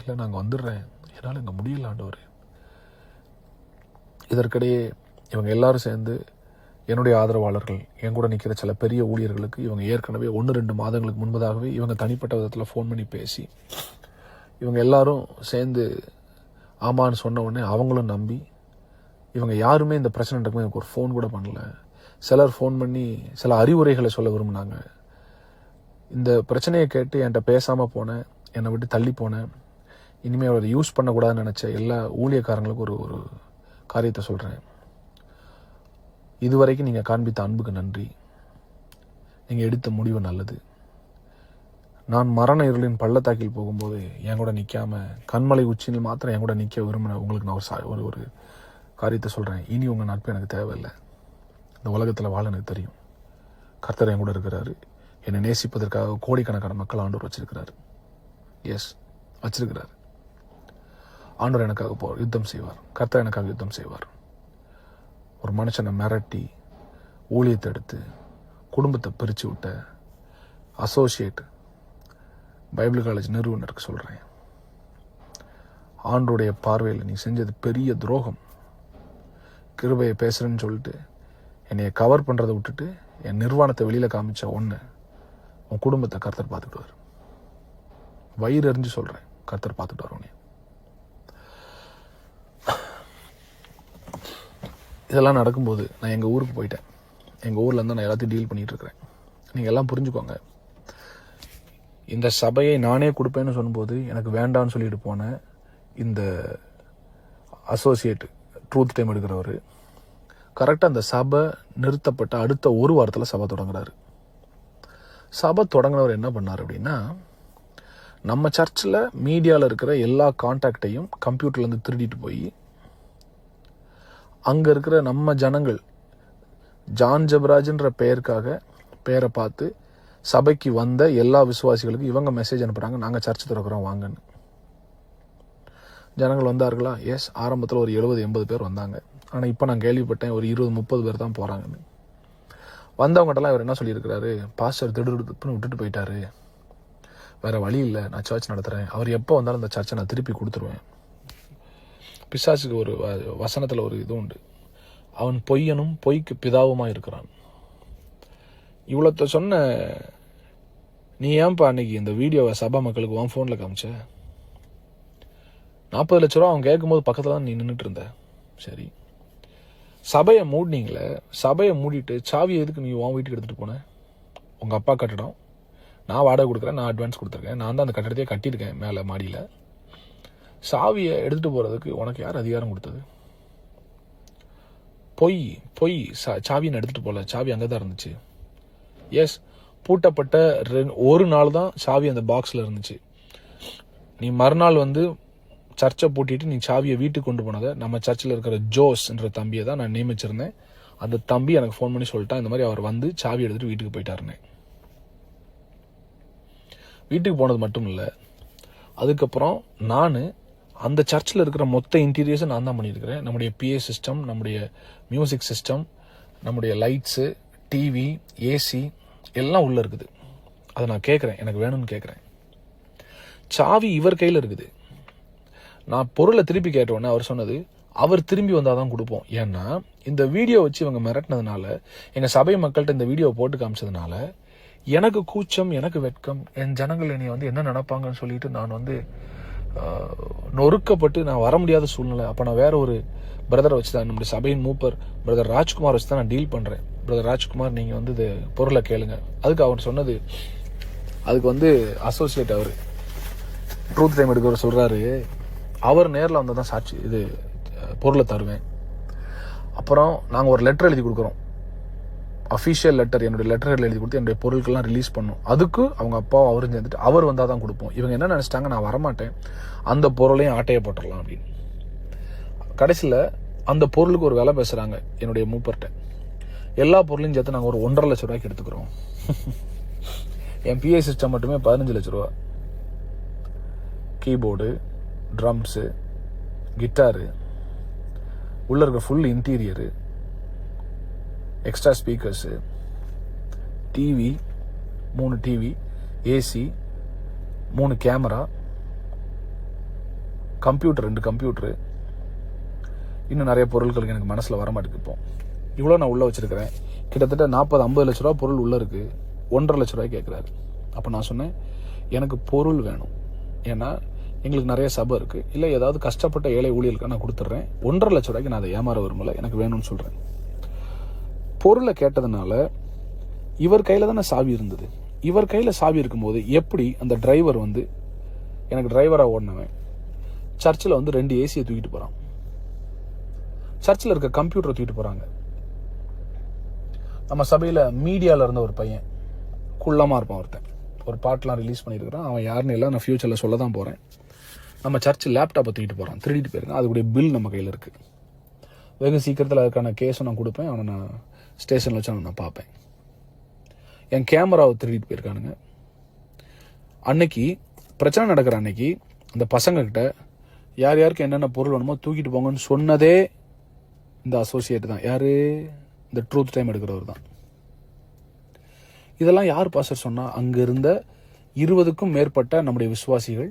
இல்லை நாங்கள் வந்துடுறேன், என்னால் இங்கே முடியல ஆண்டவரே. இதற்கிடையே இவங்க எல்லாரும் சேர்ந்து என்னுடைய ஆதரவாளர்கள், என் கூட நிற்கிற சில பெரிய ஊழியர்களுக்கு இவங்க ஏற்கனவே 1-2 மாதங்களுக்கு முன்பதாகவே இவங்க தனிப்பட்ட விதத்தில் ஃபோன் பண்ணி பேசி, இவங்க எல்லாரும் சேர்ந்து ஆமான்னு சொன்ன உடனே அவங்களும் நம்பி, இவங்க யாருமே இந்த பிரச்சனை நடக்கும்போது எனக்கு ஒரு ஃபோன் கூட பண்ணல. சிலர் ஃபோன் பண்ணி சில அறிவுரைகளை சொல்ல விரும்பினாங்க. இந்த பிரச்சனையை கேட்டு என்கிட்ட பேசாமல் போனேன், என்னை விட்டு தள்ளி போனேன், இனிமேல் அவரை யூஸ் பண்ணக்கூடாதுன்னு நினச்ச எல்லா ஊழியக்காரங்களுக்கும் ஒரு காரியத்தை சொல்கிறேன். இதுவரைக்கும் நீங்கள் காண்பித்த அன்புக்கு நன்றி. நீங்கள் எடுத்த முடிவு நல்லது. நான் மரண இருளின் பள்ளத்தாக்கில் போகும்போது என் கூட நிற்காம கண்மலை உச்சியில் மாத்திரம் என் கூட நிற்க விரும்பின உங்களுக்கு நான் ஒரு காரியத்தை சொல்கிறேன். இனி உங்கள் நட்பு எனக்கு தேவையில்லை. இந்த உலகத்தில் வாழ எனக்கு தெரியும். கர்த்தர் என் கூட இருக்கிறாரு. என்னை நேசிப்பதற்காக கோடிக்கணக்கான மக்கள் ஆண்டவர் வச்சிருக்கிறாரு. எஸ், வச்சிருக்கிறாரு. ஆண்டவர் எனக்காக யுத்தம் செய்வார். கர்த்தர் எனக்காக யுத்தம் செய்வார். ஒரு மனுஷனை மிரட்டி ஊழியத்தை எடுத்து குடும்பத்தை பிரித்து விட்ட அசோசியேட் பைபிள் காலேஜ் நிறுவனருக்கு சொல்கிறேன், ஆண்டோடைய பார்வையில் நீ செஞ்சது பெரிய துரோகம். கிருபையை பேசுகிறேன்னு சொல்லிட்டு என்னைய கவர் பண்ணுறதை விட்டுட்டு என் நிர்வாணத்தை வெளியில் காமிச்ச ஒன்று உன் குடும்பத்தை கர்த்தர் பார்த்துக்கிடுவார். வயிறு எறிஞ்சு சொல்கிறேன், கர்த்தர் பார்த்துட்டு உன்னை. இதெல்லாம் நடக்கும்போது நான் எங்கள் ஊருக்கு போயிட்டேன். எங்கள் ஊரில் இருந்து நான் எல்லாத்தையும் டீல் பண்ணிகிட்டு இருக்கிறேன். நீங்கள் எல்லாம் புரிஞ்சுக்கோங்க. இந்த சபையை நானே கொடுப்பேன்னு சொல்லும்போது எனக்கு வேண்டான்னு சொல்லிட்டு போனேன் இந்த அசோசியேட் ட்ரூத் டைம் எடுக்கிறவர் கரெக்டாக அந்த சபை நிறுத்தப்பட்ட அடுத்த ஒரு வாரத்தில் சபை தொடங்குறாரு. சபை தொடங்கினவர் என்ன பண்ணார் அப்படின்னா, நம்ம சர்ச்சில் மீடியாவில் இருக்கிற எல்லா கான்டாக்டையும் கம்ப்யூட்டர்லேருந்து திருடிட்டு போய் அங்கே இருக்கிற நம்ம ஜனங்கள் ஜான் ஜெபராஜ்ன்ற பெயரை பார்த்து சபைக்கு வந்த எல்லா விசுவாசிகளுக்கும் இவங்க மெசேஜ் அனுப்புகிறாங்க, நாங்கள் சர்ச்சு திறக்கிறோம் வாங்கன்னு. ஜனங்கள் வந்தார்களா? எஸ், ஆரம்பத்தில் ஒரு 70-80 பேர் வந்தாங்க. ஆனால் இப்போ நான் கேள்விப்பட்டேன் ஒரு 20-30 பேர் தான் போகிறாங்கன்னு. வந்தவங்ககிட்டலாம் இவர் என்ன சொல்லியிருக்கிறாரு, பாஸ்டர் திடுப்புன்னு விட்டுட்டு போயிட்டாரு, வேறு வழி இல்லை, நான் சர்ச் நடத்துகிறேன், அவர் எப்போ வந்தாலும் அந்த சர்ச்சை நான் திருப்பி கொடுத்துருவேன். பிசாசுக்கு ஒரு வசனத்தில் ஒரு இது உண்டு, அவன் பொய்யனும் பொய்க்கு பிதாவுமாக இருக்கிறான். இவ்வளோத்த சொன்ன நீ ஏன்பா அன்னைக்கு இந்த வீடியோவை சபா மக்களுக்கு உன் ஃபோனில் காமிச்ச? 40 லட்ச ரூபா அவன் கேட்கும்போது பக்கத்தில் தான் நீ நின்றுட்டு இருந்த. சரி, சபையை மூடினீங்களே, சபையை மூடிட்டு சாவியை எதுக்கு நீ உன் வீட்டுக்கு எடுத்துகிட்டு போன? உங்கள் அப்பா கட்டடம், நான் வாடகை கொடுக்குறேன், நான் அட்வான்ஸ் கொடுத்துருக்கேன், நான் தான் அந்த கட்டடத்தையே கட்டியிருக்கேன் மேலே மாடியில். சாவியை எடுத்துகிட்டு போகிறதுக்கு உனக்கு யார் அதிகாரம் கொடுத்தது? பொய் சாவின்னு எடுத்துகிட்டு போகல, சாவி அங்கே தான் இருந்துச்சு. எஸ், பூட்டப்பட்ட ஒரு நாள் தான் சாவி அந்த பாக்ஸில் இருந்துச்சு. நீ மறுநாள் வந்து சர்ச்சை பூட்டிட்டு நீ சாவியை வீட்டுக்கு கொண்டு போனதை நம்ம சர்ச்சில் இருக்கிற ஜோஸ்ன்ற தம்பியை தான் நான் நியமிச்சிருந்தேன். அந்த தம்பி எனக்கு ஃபோன் பண்ணி சொல்லிட்டான், இந்த மாதிரி அவர் வந்து சாவி எடுத்துகிட்டு வீட்டுக்கு போயிட்டாருன்னு. வீட்டுக்கு போனது மட்டும் இல்லை, அதுக்கப்புறம் நான் அந்த சர்ச்சில் இருக்கிற மொத்த இன்டீரியர்ஸை நான் தான் பண்ணியிருக்கிறேன். நம்முடைய PA சிஸ்டம், நம்முடைய மியூசிக் சிஸ்டம், நம்முடைய லைட்ஸு, டிவி, ஏசி எல்லாம் உள்ளே இருக்குது. அதை நான் கேட்குறேன், எனக்கு வேணும்னு கேட்குறேன். சாவி இவர் கையில் இருக்குது. நான் பொருளை திருப்பி கேட்டோன்னே அவர் சொன்னது, அவர் திரும்பி வந்தால் தான் கொடுப்போம். ஏன்னா இந்த வீடியோ வச்சு இவங்க மிரட்டினதுனால, எங்கள் சபை மக்கள்கிட்ட இந்த வீடியோ போட்டு காமிச்சதுனால எனக்கு கூச்சம், எனக்கு வெட்கம், என் ஜனங்கள் என்னை வந்து என்ன நினைப்பாங்கன்னு சொல்லிட்டு நான் வந்து நொறுக்கப்பட்டு நான் வர முடியாத சூழ்நிலை. அப்போ நான் வேற ஒரு பிரதரை வச்சு தான், நம்முடைய சபையின் மூப்பர் பிரதர் ராஜ்குமார் வச்சு தான் நான் டீல் பண்ணுறேன். பிரதர் ராஜ்குமார், நீங்கள் வந்து இது பொருளை கேளுங்க. அதுக்கு அவர் சொன்னது, அதுக்கு வந்து அசோசியேட் அவர் ட்ரூத் டைம் எடுக்கிறவர் சொல்கிறாரு, அவர் நேரில் வந்து தான் சாட்சி இது பொருளை தருவேன். அப்புறம் நாங்கள் ஒரு லெட்டர் எழுதி கொடுக்குறோம், அஃபிஷியல் லெட்டர், என்னுடைய லெட்டர்கள் எழுதி கொடுத்து என்னுடைய பொருட்கள்லாம் ரிலீஸ் பண்ணும். அதுக்கு அவங்க அப்பாவும் அவரும் சேர்ந்துட்டு அவர் வந்தால் தான் கொடுப்போம். இவங்க என்ன நினச்சிட்டாங்க, நான் வரமாட்டேன், அந்த பொருளையும் ஆட்டையை போட்டுடலாம் அப்படின்னு. கடைசியில் அந்த பொருளுக்கு ஒரு விலை பேசுகிறாங்க என்னுடைய மூப்பர்கிட்ட. எல்லா பொருளையும் சேர்த்து நாங்கள் ஒரு 1.5 லட்ச ரூபாய்க்கு எடுத்துக்கிறோம். என் PA சிஸ்டம் மட்டுமே 15 லட்ச ரூபா. கீபோர்டு, ட்ரம்ஸு, கிட்டாரு, உள்ள இருக்க full interior, extra speakers, TV, 3 TV, AC, 3 camera, computer, 2 computer, இன்னும் நிறைய பொருட்களுக்கு எனக்கு மனசில் வரமாட்டேங்குது. இப்போ இவ்வளோ நான் உள்ளே வச்சுருக்கிறேன். கிட்டத்தட்ட 40-50 லட்ச ரூபா பொருள் உள்ளே இருக்குது. 1.5 லட்ச ரூபாய் கேட்குறாரு. அப்போ நான் சொன்னேன், எனக்கு பொருள் வேணும். ஏன்னா எங்களுக்கு நிறைய சபை இருக்குது. இல்லை ஏதாவது கஷ்டப்பட்ட ஏழை ஊழியர்களுக்கு நான் கொடுத்துட்றேன். 1.5 லட்ச ரூபாய்க்கு நான் அதை ஏமாற விரும்பலை, எனக்கு வேணும்னு சொல்கிறேன். பொருளை கேட்டதுனால இவர் கையில் தானே சாவி இருந்தது. இவர் கையில் சாவி இருக்கும்போது எப்படி அந்த டிரைவர் வந்து, எனக்கு டிரைவராக ஓடினவன் சர்ச்சில் வந்து 2 ஏசியை தூக்கிட்டு போகிறான். சர்ச்சில் இருக்க கம்ப்யூட்டரை தூக்கிட்டு போகிறாங்க. நம்ம சபையில் மீடியாவில் இருந்த ஒரு பையன், குள்ளமாக இருப்பான் ஒருத்தன், ஒரு பாட்டெலாம் ரிலீஸ் பண்ணியிருக்கிறான். அவன் யாருன்னு இல்லை, நான் ஃபியூச்சரில் சொல்ல தான் போகிறேன். நம்ம சர்ச்சு லேப்டாப்பை தூக்கிட்டு போகிறான், திருடிட்டு போயிருக்கான். அதுக்குடைய பில் நம்ம கையில் இருக்குது. வெகு சீக்கிரத்தில் அதுக்கான கேஸும் நான் கொடுப்பேன். அவனை நான் ஸ்டேஷனில் வச்சு நான் பார்ப்பேன். என் கேமராவை திருடிட்டு போயிருக்கானுங்க. அன்னைக்கு பிரச்சனை நடக்கிற அன்னைக்கு அந்த பசங்கக்கிட்ட யார் யாருக்கு என்னென்ன பொருள் வேணுமோ தூக்கிட்டு போங்கன்னு சொன்னதே இந்த அசோசியேட் தான். யார்? இந்த ட்ரூத் டைம் எடுக்கிறவர் தான். இதெல்லாம் யார் பாஸ்டர் சொன்னால், அங்கே இருந்த 20க்கும் மேற்பட்ட நம்முடைய விசுவாசிகள்,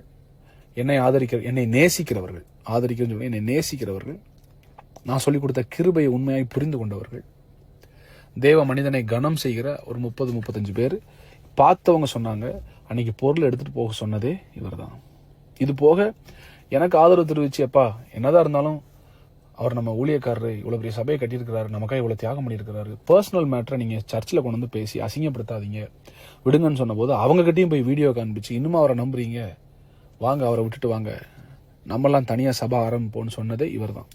என்னை நேசிக்கிறவர்கள், ஆதரிக்கிறேன்னு சொல்லி என்னை நேசிக்கிறவர்கள், நான் சொல்லிக் கொடுத்த கிருபையை உண்மையாய் புரிந்து கொண்டவர்கள், தேவ மனிதனை கனம் செய்கிற ஒரு 30-35 பேர் பார்த்தவங்க சொன்னாங்க, அன்னைக்கு பொருள் எடுத்துகிட்டு போக சொன்னதே இவர் தான். இது போக எனக்கு ஆதரவு தெரிவிச்சப்பா, என்னதான் இருந்தாலும் அவர் நம்ம ஊழியக்காரரு, இவ்வளோ பெரிய சபையை கட்டியிருக்கிறாரு, நமக்காக இவ்வளோ தியாகம் பண்ணியிருக்கிறாரு, பர்சனல் மேட்டரை நீங்கள் சர்ச்சில் கொண்டு வந்து பேசி அசிங்கப்படுத்தாதீங்க, விடுங்கன்னு சொன்னபோது அவங்ககிட்டையும் போய் வீடியோ காண்பிச்சு இன்னும் அவரை நம்புறீங்க, வாங்க அவரை விட்டுட்டு வாங்க, நம்மெல்லாம் தனியாக சபை ஆரம்பிப்போன்னு சொன்னதே இவர் தான்.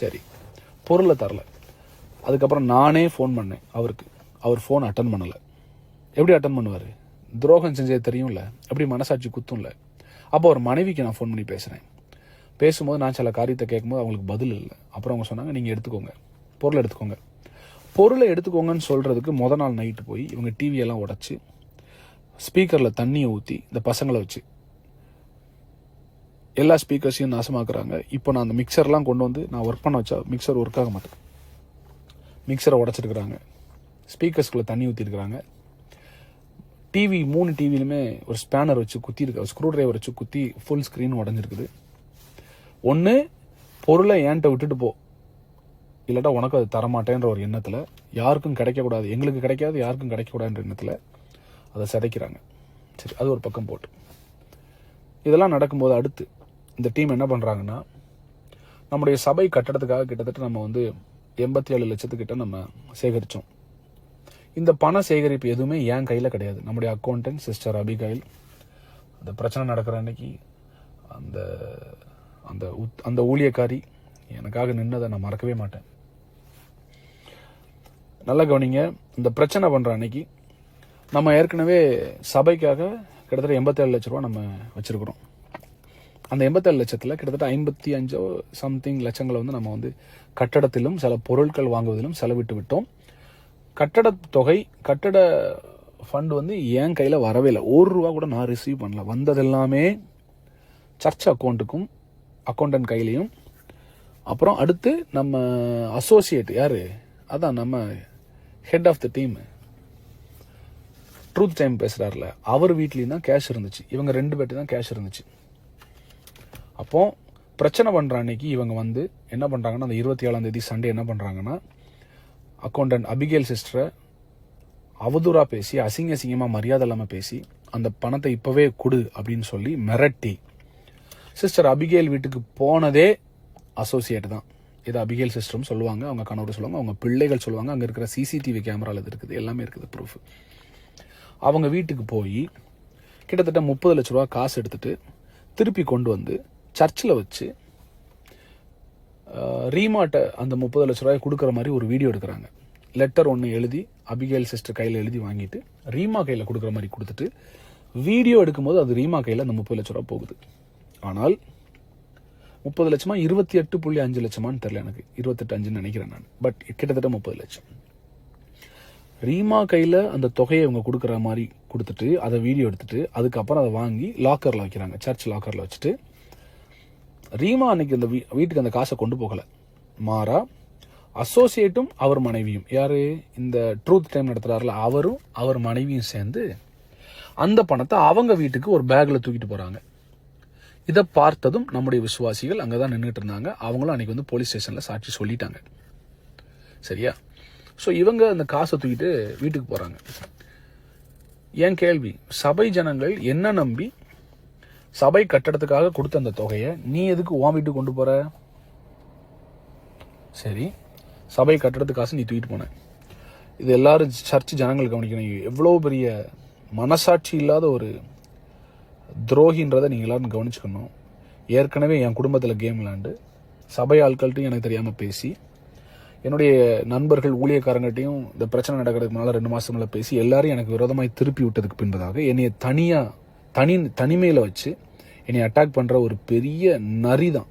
சரி, பொருளை தரல. அதுக்கப்புறம் நானே ஃபோன் பண்ணேன் அவருக்கு. அவர் ஃபோன் அட்டன் பண்ணலை. எப்படி அட்டன் பண்ணுவார்? துரோகம் செஞ்சது தெரியும்ல, எப்படி மனசாட்சி குத்தும்ல. அப்போ ஒரு மனைவிக்கு நான் ஃபோன் பண்ணி பேசும்போது நான் சில காரியத்தை கேட்கும்போது அவங்களுக்கு பதில் இல்லை. அப்புறம் அவங்க சொன்னாங்க, நீங்கள் எடுத்துக்கோங்க, பொருளை எடுத்துக்கோங்க. பொருளை எடுத்துக்கோங்கன்னு சொல்கிறதுக்கு முத நாள் நைட்டு போய் இவங்க டிவியெல்லாம் உடச்சி ஸ்பீக்கரில் தண்ணியை ஊற்றி இந்த பசங்களை வச்சு எல்லா ஸ்பீக்கர்ஸையும் நாசமாக்குறாங்க. இப்போ நான் அந்த மிக்சர்லாம் கொண்டு வந்து நான் ஒர்க் பண்ண வச்சா மிக்சர் ஒர்க் ஆக மாட்டேன். மிக்சரை உடச்சிருக்கிறாங்க, ஸ்பீக்கர்ஸ்குள்ளே தண்ணி ஊற்றிருக்கிறாங்க. டிவி 3 டிவிலுமே ஒரு ஸ்பேனர் வச்சு குத்திருக்கு, ஸ்க்ரூ டிரைவர் வச்சு குத்தி ஃபுல் ஸ்க்ரீன் உடஞ்சிருக்குது. ஒன்று பொருளை ஏன்ட்ட விட்டுட்டு போ, இல்லாட்டா உனக்கு அது தரமாட்டேன்ற ஒரு எண்ணத்தில், யாருக்கும் கிடைக்கக்கூடாது, எங்களுக்கு கிடைக்காது யாருக்கும் கிடைக்கக்கூடாதுன்ற எண்ணத்தில் அதை சிதைக்கிறாங்க. சரி, அது ஒரு பக்கம் போட்டு இதெல்லாம் நடக்கும்போது அடுத்து இந்த டீம் என்ன பண்ணுறாங்கன்னா, நம்முடைய சபை கட்டடத்துக்காக கிட்டத்தட்ட நம்ம வந்து 87 லட்சத்துக்கிட்ட நம்ம சேகரித்தோம். இந்த பண சேகரிப்பு எதுவுமே என் கையில் கிடையாது. நம்முடைய அக்கௌண்டன்ட் சிஸ்டர் அபிகாயில் அந்த பிரச்சனை நடக்கிற அன்னைக்கு அந்த அந்த அந்த ஊழியக்காரி எனக்காக நின்னதை நான் மறக்கவே மாட்டேன். நல்லா கவனிங்க, இந்த பிரச்சனை பண்ணுற அன்னைக்கு நம்ம ஏற்கனவே சபைக்காக கிட்டத்தட்ட 87 லட்ச ரூபா நம்ம வச்சுருக்கிறோம். அந்த 87 லட்சத்தில் கிட்டத்தட்ட 55 சம்திங் லட்சங்களை வந்து நம்ம வந்து கட்டடத்திலும் சில பொருட்கள் வாங்குவதிலும் செலவிட்டு விட்டோம். கட்டட ஃபண்ட் வந்து என் கையில் வரவே இல்லை. ₹1 கூட நான் ரிசீவ் பண்ணல. வந்ததெல்லாமே சர்ச் அக்கௌண்ட்டுக்கும் அக்கௌண்டன்ட் கையிலையும். அப்புறம் அடுத்து நம்ம அசோசியேட் யார், அதான் நம்ம head of the team truth time பேசுகிறார்ல, அவர் வீட்லேயும் தான் கேஷ் இருந்துச்சு. இவங்க 2 பேர்ட்டு தான் கேஷ் இருந்துச்சு. அப்போ பிரச்சனை பண்ணுற அன்னைக்கு இவங்க வந்து என்ன பண்ணுறாங்கன்னா, அந்த 27ஆம் தேதி சண்டே என்ன பண்ணுறாங்கன்னா, அக்கௌண்டன்ட் அபிகேல் சிஸ்டரை அவதூறாக பேசி அசிங்கமாக மரியாதை இல்லாமல் பேசி அந்த பணத்தை இப்போவே கொடு அப்படின்னு சொல்லி மிரட்டி சிஸ்டர் அபிகேல் வீட்டுக்கு போனதே அசோசியேட் தான். இது அபிகேல் சிஸ்டரும் சொல்லுவாங்க, அவங்க கணவர் சொல்லுவாங்க, அவங்க பிள்ளைகள் சொல்லுவாங்க, அங்கே இருக்கிற CCTV கேமராவில் இது இருக்குது, எல்லாமே இருக்குது ப்ரூஃப். அவங்க வீட்டுக்கு போய் கிட்டத்தட்ட 30 லட்ச ரூபா காசு எடுத்துட்டு திருப்பி கொண்டு வந்து சர்ச்சில் வச்சு ரீமாட்ட அந்த 30 லட்ச ரூபாய் கொடுக்குற மாதிரி ஒரு வீடியோ எடுக்கிறாங்க. லெட்டர் ஒன்று எழுதி அபிகேல் சிஸ்டர் கையில் எழுதி வாங்கிட்டு ரீமா கையில் கொடுக்குற மாதிரி கொடுத்துட்டு வீடியோ எடுக்கும்போது அது ரீமா கையில் அந்த 30 லட்ச ரூபா போகுது. ஆனால் 30 லட்சமா 28.5 லட்சமான்னு தெரியல, எனக்கு 28.5 நினைக்கிறேன் நான். பட் கிட்டத்தட்ட 30 லட்சம். ரீமா கையில் அந்த தொகையை இவங்க கொடுக்குற மாதிரி கொடுத்துட்டு அதை வீடியோ எடுத்துட்டு அதுக்கப்புறம் அதை வாங்கி லாக்கரில் வைக்கிறாங்க, சர்ச் லாக்கரில் வச்சுட்டு. ரீமா அன்னைக்கு அந்த வீட்டுக்கு அந்த காசை கொண்டு போகலை, மாறா அசோசியேட்டும் அவர் மனைவியும், யாரு இந்த ட்ரூத் டைம் நடத்துறாருல அவரும் அவர் மனைவியும் சேர்ந்து அந்த பணத்தை அவங்க வீட்டுக்கு ஒரு பேக்ல தூக்கிட்டு போறாங்க. இதை பார்த்ததும் நம்முடைய விசுவாசிகள் அங்கதான் நின்றுட்டு இருந்தாங்க. அவங்களும் அன்னைக்கு வந்து போலீஸ் ஸ்டேஷன்ல சாட்சி சொல்லிட்டாங்க. சரியா? ஸோ இவங்க அந்த காசை தூக்கிட்டு வீட்டுக்கு போறாங்க. என் கேள்வி, சபை ஜனங்கள் என்ன நம்பி சபை கட்டடத்துக்காக கொடுத்த அந்த தொகையை நீ எதுக்கு உன் வீட்டுக்கு கொண்டு போற? சரி, சபை கட்டடத்து காசு நீ தூக்கிட்டு போன. இது எல்லாரும் சர்ச் ஜனங்கள் கவனிக்கணும். எவ்வளோ பெரிய மனசாட்சி இல்லாத ஒரு துரோகின்றதை நீங்கள் எல்லாரும் கவனிச்சுக்கணும். ஏற்கனவே என் குடும்பத்தில் கேம் விளாண்டு சபை ஆட்கள்கிட்டையும் எனக்கு தெரியாமல் பேசி, என்னுடைய நண்பர்கள் ஊழியக்காரங்கள்ட்டையும் இந்த பிரச்சனை நடக்கிறதுக்கு முன்னால் 2 மாதம் மேலே பேசி எல்லாரும் எனக்கு விரோதமாய் திருப்பி விட்டதுக்கு பின்பதாக என்னைய தனிமையில் வச்சு என்னை அட்டாக் பண்ணுற ஒரு பெரிய நரி தான்.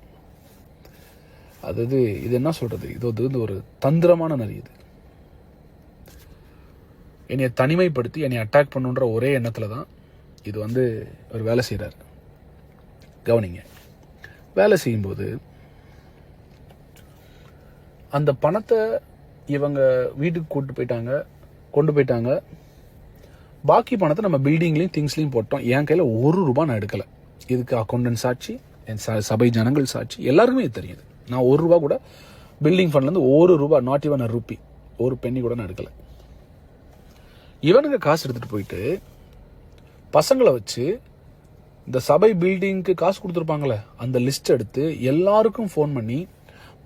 அதாவது இது என்ன சொல்றது, இது வந்து ஒரு தந்திரமான நரி. இது என்னை தனிமைப்படுத்தி என்னை அட்டாக் பண்ணுன்ற ஒரே எண்ணத்துல தான் இது வந்து ஒரு வேலை செய்யறாரு. கவனிங்க, வேலை செய்யும்போது அந்த பணத்தை இவங்க வீட்டுக்கு கொண்டு போயிட்டாங்க. பாக்கி பணத்தை நம்ம பில்டிங்லையும் திங்ஸ்லையும் போட்டோம். என் கையில் ₹1 நான் எடுக்கல. இதுக்கு அக்கௌண்டன்ட் சாட்சி, என் சபை ஜனங்கள் சாட்சி, எல்லாருக்குமே இது தெரியுது. நான் ₹1 கூட பில்டிங் ஃபண்ட்லேருந்து ₹1, நாட் ஈவன் ₹1, ஒரு பென்னி கூட நான் எடுக்கல. இவனுங்க காசு எடுத்துட்டு போயிட்டு பசங்களை வச்சு இந்த சபை பில்டிங்க்கு காசு கொடுத்துருப்பாங்களே அந்த லிஸ்ட் எடுத்து எல்லாருக்கும் ஃபோன் பண்ணி,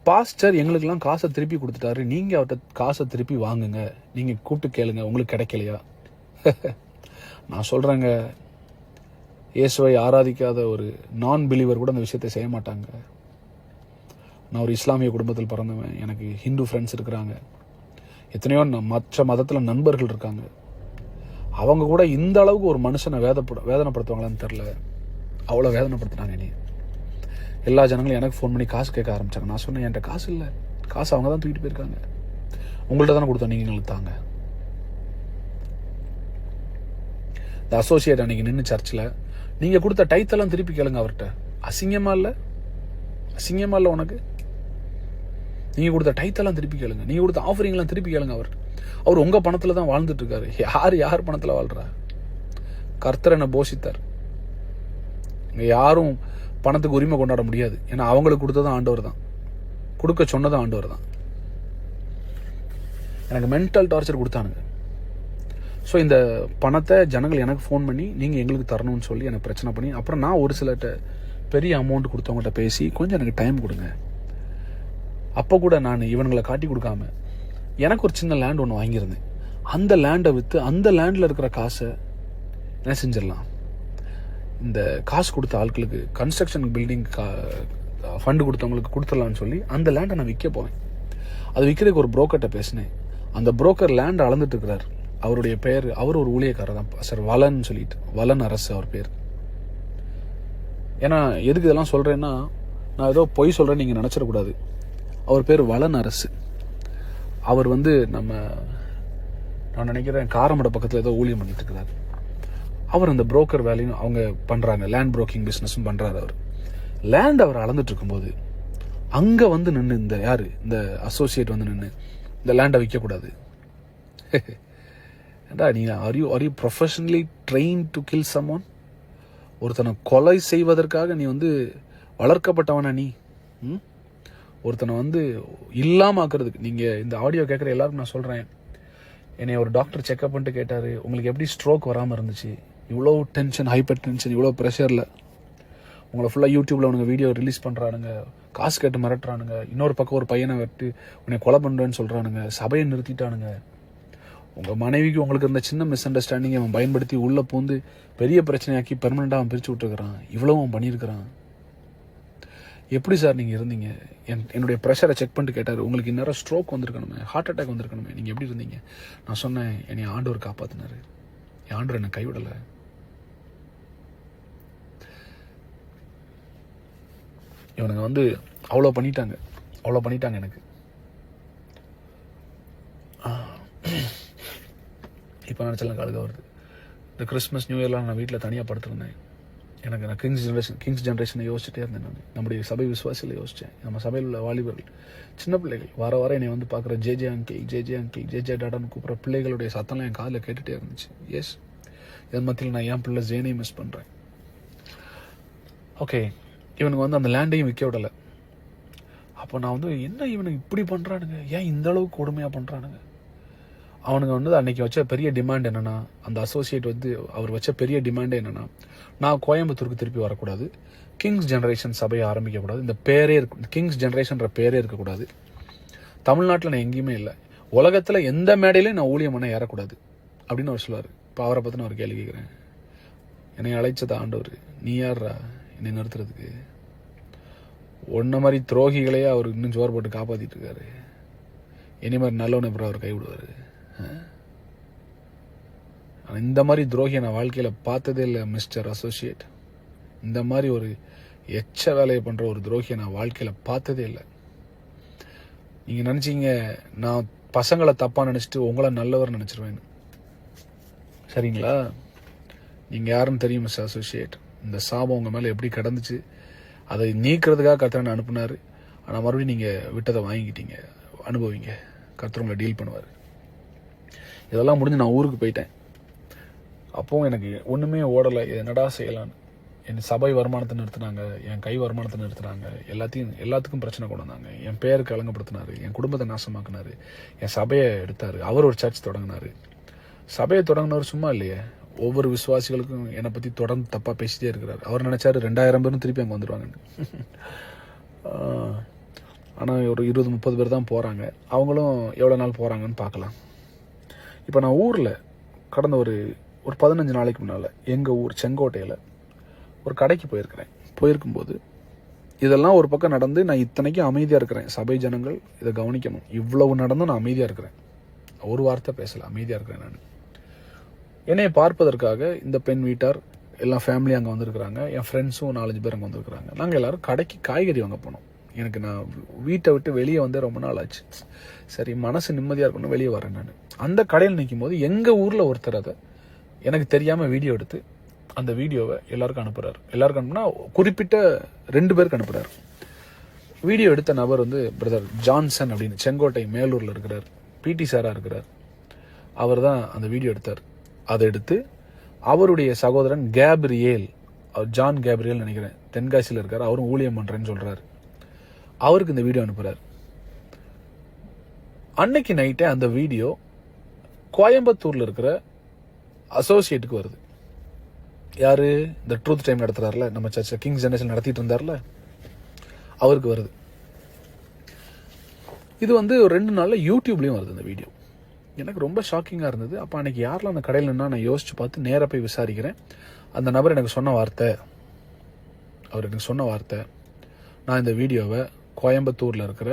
பாஸ்டர் எங்களுக்கெல்லாம் காசை திருப்பி கொடுத்துட்டாரு, நீங்க அவர்கிட்ட காசை திருப்பி வாங்குங்க, நீங்க கூப்பிட்டு கேளுங்க, உங்களுக்கு கிடைக்கலையா? நான் சொல்றேங்க, இயேசுவை ஆராதிக்காத ஒரு நான் பிலீவர் கூட அந்த விஷயத்தை செய்ய மாட்டாங்க. நான் ஒரு இஸ்லாமிய குடும்பத்தில் பிறந்தவன், எனக்கு ஹிந்து ஃப்ரெண்ட்ஸ் இருக்கிறாங்க, எத்தனையோ மற்ற மதத்தில் நண்பர்கள் இருக்காங்க. அவங்க கூட இந்த அளவுக்கு ஒரு மனுஷனை வேதனைப்படுத்துவாங்களான்னு தெரில, அவ்வளோ வேதனைப்படுத்தினாங்க. நீ எல்லா ஜனங்களும் எனக்கு ஃபோன் பண்ணி காசு கேட்க ஆரம்பிச்சாங்க. நான் சொன்னேன், என்கிட்ட காசு இல்லை, காசு அவங்க தான் தூக்கிட்டு போயிருக்காங்க, உங்கள்கிட்ட தானே கொடுத்தோம், நீங்கள் எங்களுக்கு தாங்க. இந்த அசோசியேட் அன்னைக்கு நின்று சர்ச்சில் நீங்கள் கொடுத்த டைத்தெல்லாம் திருப்பி கேளுங்க அவர்கிட்ட. அசிங்கமா இல்லை உனக்கு? நீங்கள் கொடுத்த டைத்தெல்லாம் திருப்பி கேளுங்க, நீங்கள் கொடுத்த ஆஃபரிங்லாம் திருப்பி கேளுங்க அவர்கிட்ட. அவர் உங்கள் பணத்தில் தான் வாழ்ந்துட்டு இருக்காரு. யார் பணத்தில் வாழ்றா? கர்த்தர் என்ன போஷித்தார். இங்கே யாரும் பணத்துக்கு உரிமை கொண்டாட முடியாது. ஏன்னா அவங்களுக்கு கொடுத்ததும் ஆண்டவர் தான், கொடுக்க சொன்னதும் ஆண்டவர் தான். எனக்கு மென்டல் டார்ச்சர் கொடுத்தானுங்க. ஸோ இந்த பணத்தை ஜனங்கள் எனக்கு ஃபோன் பண்ணி நீங்கள் எங்களுக்கு தரணும்னு சொல்லி எனக்கு பிரச்சனை பண்ணி, அப்புறம் நான் ஒரு சிலர்கிட்ட பெரிய அமௌண்ட் கொடுத்தவங்ககிட்ட பேசி கொஞ்சம் எனக்கு டைம் கொடுங்க. அப்போ கூட நான் இவனுங்களை காட்டி கொடுக்காம எனக்கு ஒரு சின்ன லேண்ட் ஒன்று வாங்கியிருந்தேன். அந்த லேண்டை விற்று அந்த லேண்டில் இருக்கிற காசை என்ன செஞ்சிடலாம், இந்த காசு கொடுத்த ஆட்களுக்கு கன்ஸ்ட்ரக்ஷன் பில்டிங் ஃபண்டு கொடுத்தவங்களுக்கு கொடுத்துடலான்னு சொல்லி அந்த லேண்டை நான் விற்க போவேன். அது விற்கிறதுக்கு ஒரு புரோக்கர்கிட்ட பேசினேன். அந்த புரோக்கர் லேண்டை அளந்துட்டு இருக்கிறார். அவருடைய பெயர், அவர் ஒரு ஊழியக்காரர் தான் சார், வலன் சொல்லிட்டு, வலன் அரசு அவர் பேர். ஏன்னா எதுக்கு இதெல்லாம் சொல்றேன்னா, நான் ஏதோ பொய் சொல்றேன்னு நீங்க நினைச்சிடக்கூடாது. அவர் பேர் வலன் அரசு. அவர் வந்து நான் நினைக்கிறேன் காரமடை பக்கத்தில் ஏதோ ஊழியம் பண்ணிட்டு இருக்கிறார். அவர் அந்த புரோக்கர் வேலையும் அவங்க பண்றாங்க, லேண்ட் புரோக்கிங் பிசினஸும் பண்றாரு. அவர் லேண்ட் அவர் அளந்துட்டு இருக்கும்போது அங்க வந்து நின்று இந்த அசோசியேட் வந்து நின்று இந்த லேண்டை விற்கக்கூடாது. நீ are you professionally train to kill someone? ஒருத்தனை கொலை செய்வதற்காக நீ வந்து வளர்க்கப்பட்டவனா? நீ ஒருத்தனை வந்து இல்லாம ஆக்குறதுக்கு. நீங்க இந்த ஆடியோ கேட்குற எல்லாருக்கும் நான் சொல்றேன், என்னை ஒரு டாக்டர் செக்அப் பண்ணிட்டு கேட்டாரு, உங்களுக்கு எப்படி ஸ்ட்ரோக் வராமல் இருந்துச்சு? இவ்வளோ டென்ஷன், ஹைப்பர் டென்ஷன், இவ்வளோ ப்ரெஷரில் உங்களை ஃபுல்லாக யூடியூப்ல உனக்கு வீடியோ ரிலீஸ் பண்ணுறானுங்க, காசு கேட்டு மிரட்டுறானுங்க, இன்னொரு பக்கம் ஒரு பையனை வெட்டு உன்னை கொலை பண்ணுறேன்னு சொல்கிறானுங்க, சபையை நிறுத்திட்டானுங்க. உங்கள் மனைவிக்கு உங்களுக்கு இருந்த சின்ன மிஸ் அண்டர்ஸ்டாண்டிங் அவன் பயன்படுத்தி உள்ளே பூந்து பெரிய பிரச்சனையாக்கி பெர்மனெண்ட்டாக அவன் பிரித்து விட்டுருக்கிறான். இவ்வளோ அவன் பண்ணியிருக்கிறான். எப்படி சார் நீங்கள் இருந்தீங்க? என்னுடைய ப்ரெஷரை செக் பண்ணிட்டு கேட்டார், உங்களுக்கு இந்நேரம் ஸ்ட்ரோக் வந்திருக்கணுமே, ஹார்ட் அட்டாக் வந்திருக்கணுமே, நீங்கள் எப்படி இருந்தீங்க? நான் சொன்னேன், என்னை ஆண்டவர் காப்பாற்றினாரு, என் ஆண்டவர் என்னை கைவிடலை. இவனுங்க வந்து அவ்வளோ பண்ணிட்டாங்க எனக்கு. இப்போ நினச்சலாம் காலுக வருது. இந்த கிறிஸ்மஸ் நியூ இயர்லாம் நான் வீட்டில் தனியாக படுத்திருந்தேன். நான் கிங்ஸ் ஜென்ரேஷனை யோசிச்சுட்டே இருந்தேன். நான் நம்முடைய சபை விசுவாசியில் யோசித்தேன். நம்ம சபையில் உள்ள வாலிபர்கள், சின்ன பிள்ளைகள் வார என்னை வந்து பார்க்குற ஜே அங்கிள் ஜே டாடான்னு கூப்பிட்ற பிள்ளைகளுடைய சத்தம்லாம் என் காதில் கேட்டுகிட்டே இருந்துச்சு. எஸ், இதன் மத்தியில் நான் என் பிள்ளை ஜேனையும் மிஸ் பண்ணுறேன். ஓகே, இவனுக்கு வந்து அந்த லேண்டையும் விற்க விடலை. அப்போ நான் வந்து என்ன இவனுக்கு இப்படி பண்ணுறானுங்க, ஏன் இந்த அளவுக்கு கொடுமையாக பண்ணுறானுங்க? அவனுங்க வந்து அன்றைக்கி வச்ச பெரிய டிமாண்ட் என்னென்னா, அந்த அசோசியேட் வந்து அவர் வச்ச பெரிய டிமாண்டே என்னென்னா, நான் கோயம்புத்தூருக்கு திருப்பி வரக்கூடாது, கிங்ஸ் ஜென்ரேஷன் சபையை ஆரம்பிக்கக்கூடாது, இந்த பேரே கிங்ஸ் ஜென்ரேஷன்ற பேரே இருக்கக்கூடாது, தமிழ்நாட்டில் நான் எங்கேயுமே இல்லை, உலகத்தில் எந்த மேடையிலையும் நான் ஊழியம் பண்ண ஏறக்கூடாது அப்படின்னு அவர் சொல்லுவார். இப்போ அவரை பற்றி நான் ஒரு கேள்வி கேட்குறேன். என்னை அழைச்சது ஆண்டவர், நீ யார்ரா என்னை நிறுத்துறதுக்கு? ஒன்ன மாதிரி துரோகிகளையே அவர் இன்னும் ஜோர் போட்டு காப்பாற்றிட்டு இருக்காரு. இனி மாதிரி நல்லவனை அப்புறம் அவர் கைவிடுவார். இந்த மாதிரி துரோகியை நான் வாழ்க்கையில் பார்த்ததே இல்லை மிஸ்டர் அசோசியேட். இந்த மாதிரி ஒரு எச்ச வேலையை பண்ணுற ஒரு துரோகியை நான் வாழ்க்கையில் பார்த்ததே இல்லை. நீங்கள் நினச்சிங்க நான் பசங்களை தப்பாக நினச்சிட்டு உங்களை நல்லவர் நினச்சிருவேன். சரிங்களா? நீங்கள் யாருன்னு தெரியும் மிஸ்டர் அசோசியேட். இந்த சாபம் உங்கள் மேலே எப்படி கிடந்துச்சு, அதை நீக்கிறதுக்காக கர்த்தரை அனுப்புனார். ஆனால் மறுபடியும் நீங்கள் விட்டதை வாங்கிக்கிட்டீங்க. அனுபவிங்க, கர்த்தர் உங்களை டீல் பண்ணுவார். இதெல்லாம் முடிஞ்சு நான் ஊருக்கு போயிட்டேன். அப்போது எனக்கு ஒன்றுமே ஓடலை. என்னடா செய்யலான்னு என் சபை வருமானத்தை நிறுத்தினாங்க, என் கை வருமானத்தை நிறுத்தினாங்க, எல்லாத்துக்கும் பிரச்சனை கொண்டு வந்தாங்க. என் பேருக்கு அலங்கப்படுத்தினார், என் குடும்பத்தை நாசமாக்குனார், என் சபையை எடுத்தார். அவர் ஒரு சர்ச் தொடங்கினார். சபையை தொடங்கினவர் சும்மா இல்லையே, ஒவ்வொரு விசுவாசிகளுக்கும் என்னை பற்றி தொடர்ந்து தப்பாக பேசிட்டே இருக்கிறார். அவர் நினச்சாரு 2000 பேரும் திருப்பி அங்கே வந்துடுவாங்கன்னு. ஆனால் ஒரு 20-30 பேர் தான் போகிறாங்க. அவங்களும் எவ்வளோ நாள் போகிறாங்கன்னு பார்க்கலாம். இப்போ நான் ஊரில் கடந்த ஒரு 15 நாளைக்கு முன்னால் எங்கள் ஊர் செங்கோட்டையில் ஒரு கடைக்கு போயிருக்கும்போது இதெல்லாம் ஒரு பக்கம் நடந்து நான் இத்தனைக்கும் அமைதியாக இருக்கிறேன். சபை ஜனங்கள் இதை கவனிக்கணும். இவ்வளவு நடந்தும் நான் அமைதியாக இருக்கிறேன். ஒரு வார்த்தை பேசலை, அமைதியாக இருக்கிறேன். நான் என்னை பார்ப்பதற்காக இந்த பெண் வீட்டார் எல்லாம் ஃபேமிலி அங்கே வந்திருக்கிறாங்க. என் ஃப்ரெண்ட்ஸும் 4-5 பேர் அங்கே வந்திருக்கிறாங்க. நாங்கள் எல்லோரும் கடைக்கு காய்கறி வாங்க போனோம். நான் வீட்டை விட்டு வெளியே வந்து ரொம்ப நாள் ஆச்சு. சரி, மனசு நிம்மதியாக இருக்கணும், வெளியே வரேன். நான் அந்த கடையில் நிற்கும் போது எங்கள் ஊரில் ஒருத்தர் அதை எனக்கு தெரியாமல் வீடியோ எடுத்து அந்த வீடியோவை எல்லாருக்கும் அனுப்புகிறார். எல்லாருக்கும் அனுப்புனா குறிப்பிட்ட 2 பேருக்கு அனுப்புகிறார். வீடியோ எடுத்த நபர் வந்து பிரதர் ஜான்சன் அப்படின்னு செங்கோட்டை மேலூரில் இருக்கிறார், பிடி சாராக இருக்கிறார். அவர் தான் அந்த வீடியோ எடுத்தார். அதை எடுத்து அவருடைய சகோதரன் கேப்ரியேல், அவர் ஜான் கேப்ரியல் நினைக்கிறேன், தென்காசியில் இருக்கார், அவரும் ஊழியம் பண்ணுறேன்னு சொல்கிறார். அவருக்கு இந்த வீடியோ அனுப்புகிறார். அன்னைக்கு நைட்டே அந்த வீடியோ கோயம்புத்தூரில் இருக்கிற அசோசியேட்டுக்கு வருது. யாரு? இந்த ட்ரூத் டைம் நடத்துறாருல, நம்ம சர்ச்சை கிங்ஸ் ஜெனரேஷன் நடத்திட்டு இருந்தார்ல, அவருக்கு வருது. இது வந்து ஒரு 2 நாளில் யூடியூப்லேயும் வருது இந்த வீடியோ. எனக்கு ரொம்ப ஷாக்கிங்காக இருந்தது. அப்போ அன்றைக்கி யாரெல்லாம் அந்த கடையில் நின்னா நான் யோசிச்சு பார்த்து நேராக போய் விசாரிக்கிறேன். அந்த நபர் எனக்கு சொன்ன வார்த்தை, நான் இந்த வீடியோவை கோயம்புத்தூரில் இருக்கிற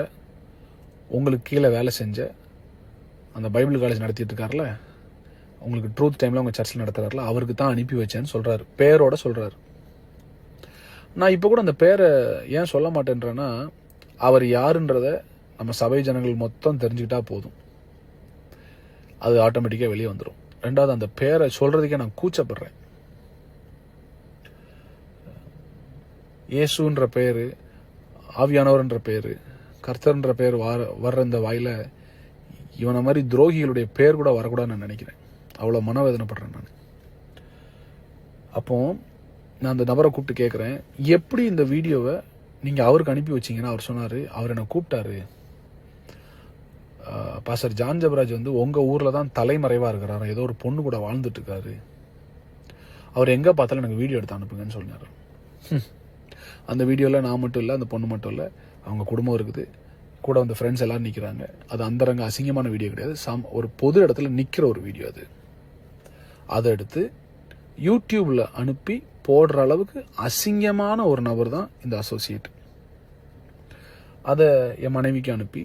உங்களுக்கு கீழே வேலை செஞ்ச அந்த பைபிள் காலேஜ் நடத்திட்டு இருக்காருல, உங்களுக்கு ட்ரூத் டைமில் உங்கள் சர்ச்சில் நடத்துகிறாருல, அவருக்கு தான் அனுப்பி வச்சேன்னு சொல்கிறாரு. பேரோட சொல்கிறாரு. நான் இப்போ கூட அந்த பேரை ஏன் சொல்ல மாட்டேன்றேன்னா, அவர் யாருன்றத நம்ம சபை ஜனங்கள் மொத்தம் தெரிஞ்சுக்கிட்டா போதும், அது ஆட்டோமேட்டிக்காக வெளியே வந்துடும். 2வது, அந்த பேரை சொல்கிறதுக்கே நான் கூச்சப்படுறேன். இயேசுன்ற பேர், ஆவியானவர்ன்ற பேர், கர்த்தர்ன்ற பேர் வர்ற இந்த வாயில் இவனை மாதிரி துரோகிகளுடைய பேர் கூட வரக்கூடாதுன்னு நான் நினைக்கிறேன். அவ்வளோ மனவேதனைப்படுறேன் நான். அப்போ நான் அந்த நபரை கூப்பிட்டு கேட்குறேன், எப்படி இந்த வீடியோவை நீங்கள் அவருக்கு அனுப்பி வச்சிங்கன்னா? அவர் சொன்னார், அவர் என்னை கூப்பிட்டாரு, பாஸ்டர் ஜான் ஜெபராஜ் வந்து உங்கள் ஊரில் தான் தலைமறைவாக இருக்கிறாரு, ஏதோ ஒரு பொண்ணு கூட வாழ்ந்துட்டு இருக்காரு, அவர் எங்கே பார்த்தாலும் எனக்கு வீடியோ எடுத்து அனுப்புங்கன்னு சொன்னார். அந்த வீடியோவில் நான் மட்டும் இல்லை, அந்த பொண்ணு மட்டும் இல்லை, அவங்க குடும்பம் இருக்குது, கூட வந்து ஃப்ரெண்ட்ஸ் எல்லோரும் நிற்கிறாங்க. அது அந்தரங்க அசிங்கமான வீடியோ கிடையாது, ஒரு பொது இடத்துல நிற்கிற ஒரு வீடியோ. அதை எடுத்து யூடியூப்பில் அனுப்பி போடுற அளவுக்கு அசிங்கமான ஒரு நபர் தான் இந்த அசோசியேட். அதை என் மனைவிக்கு அனுப்பி,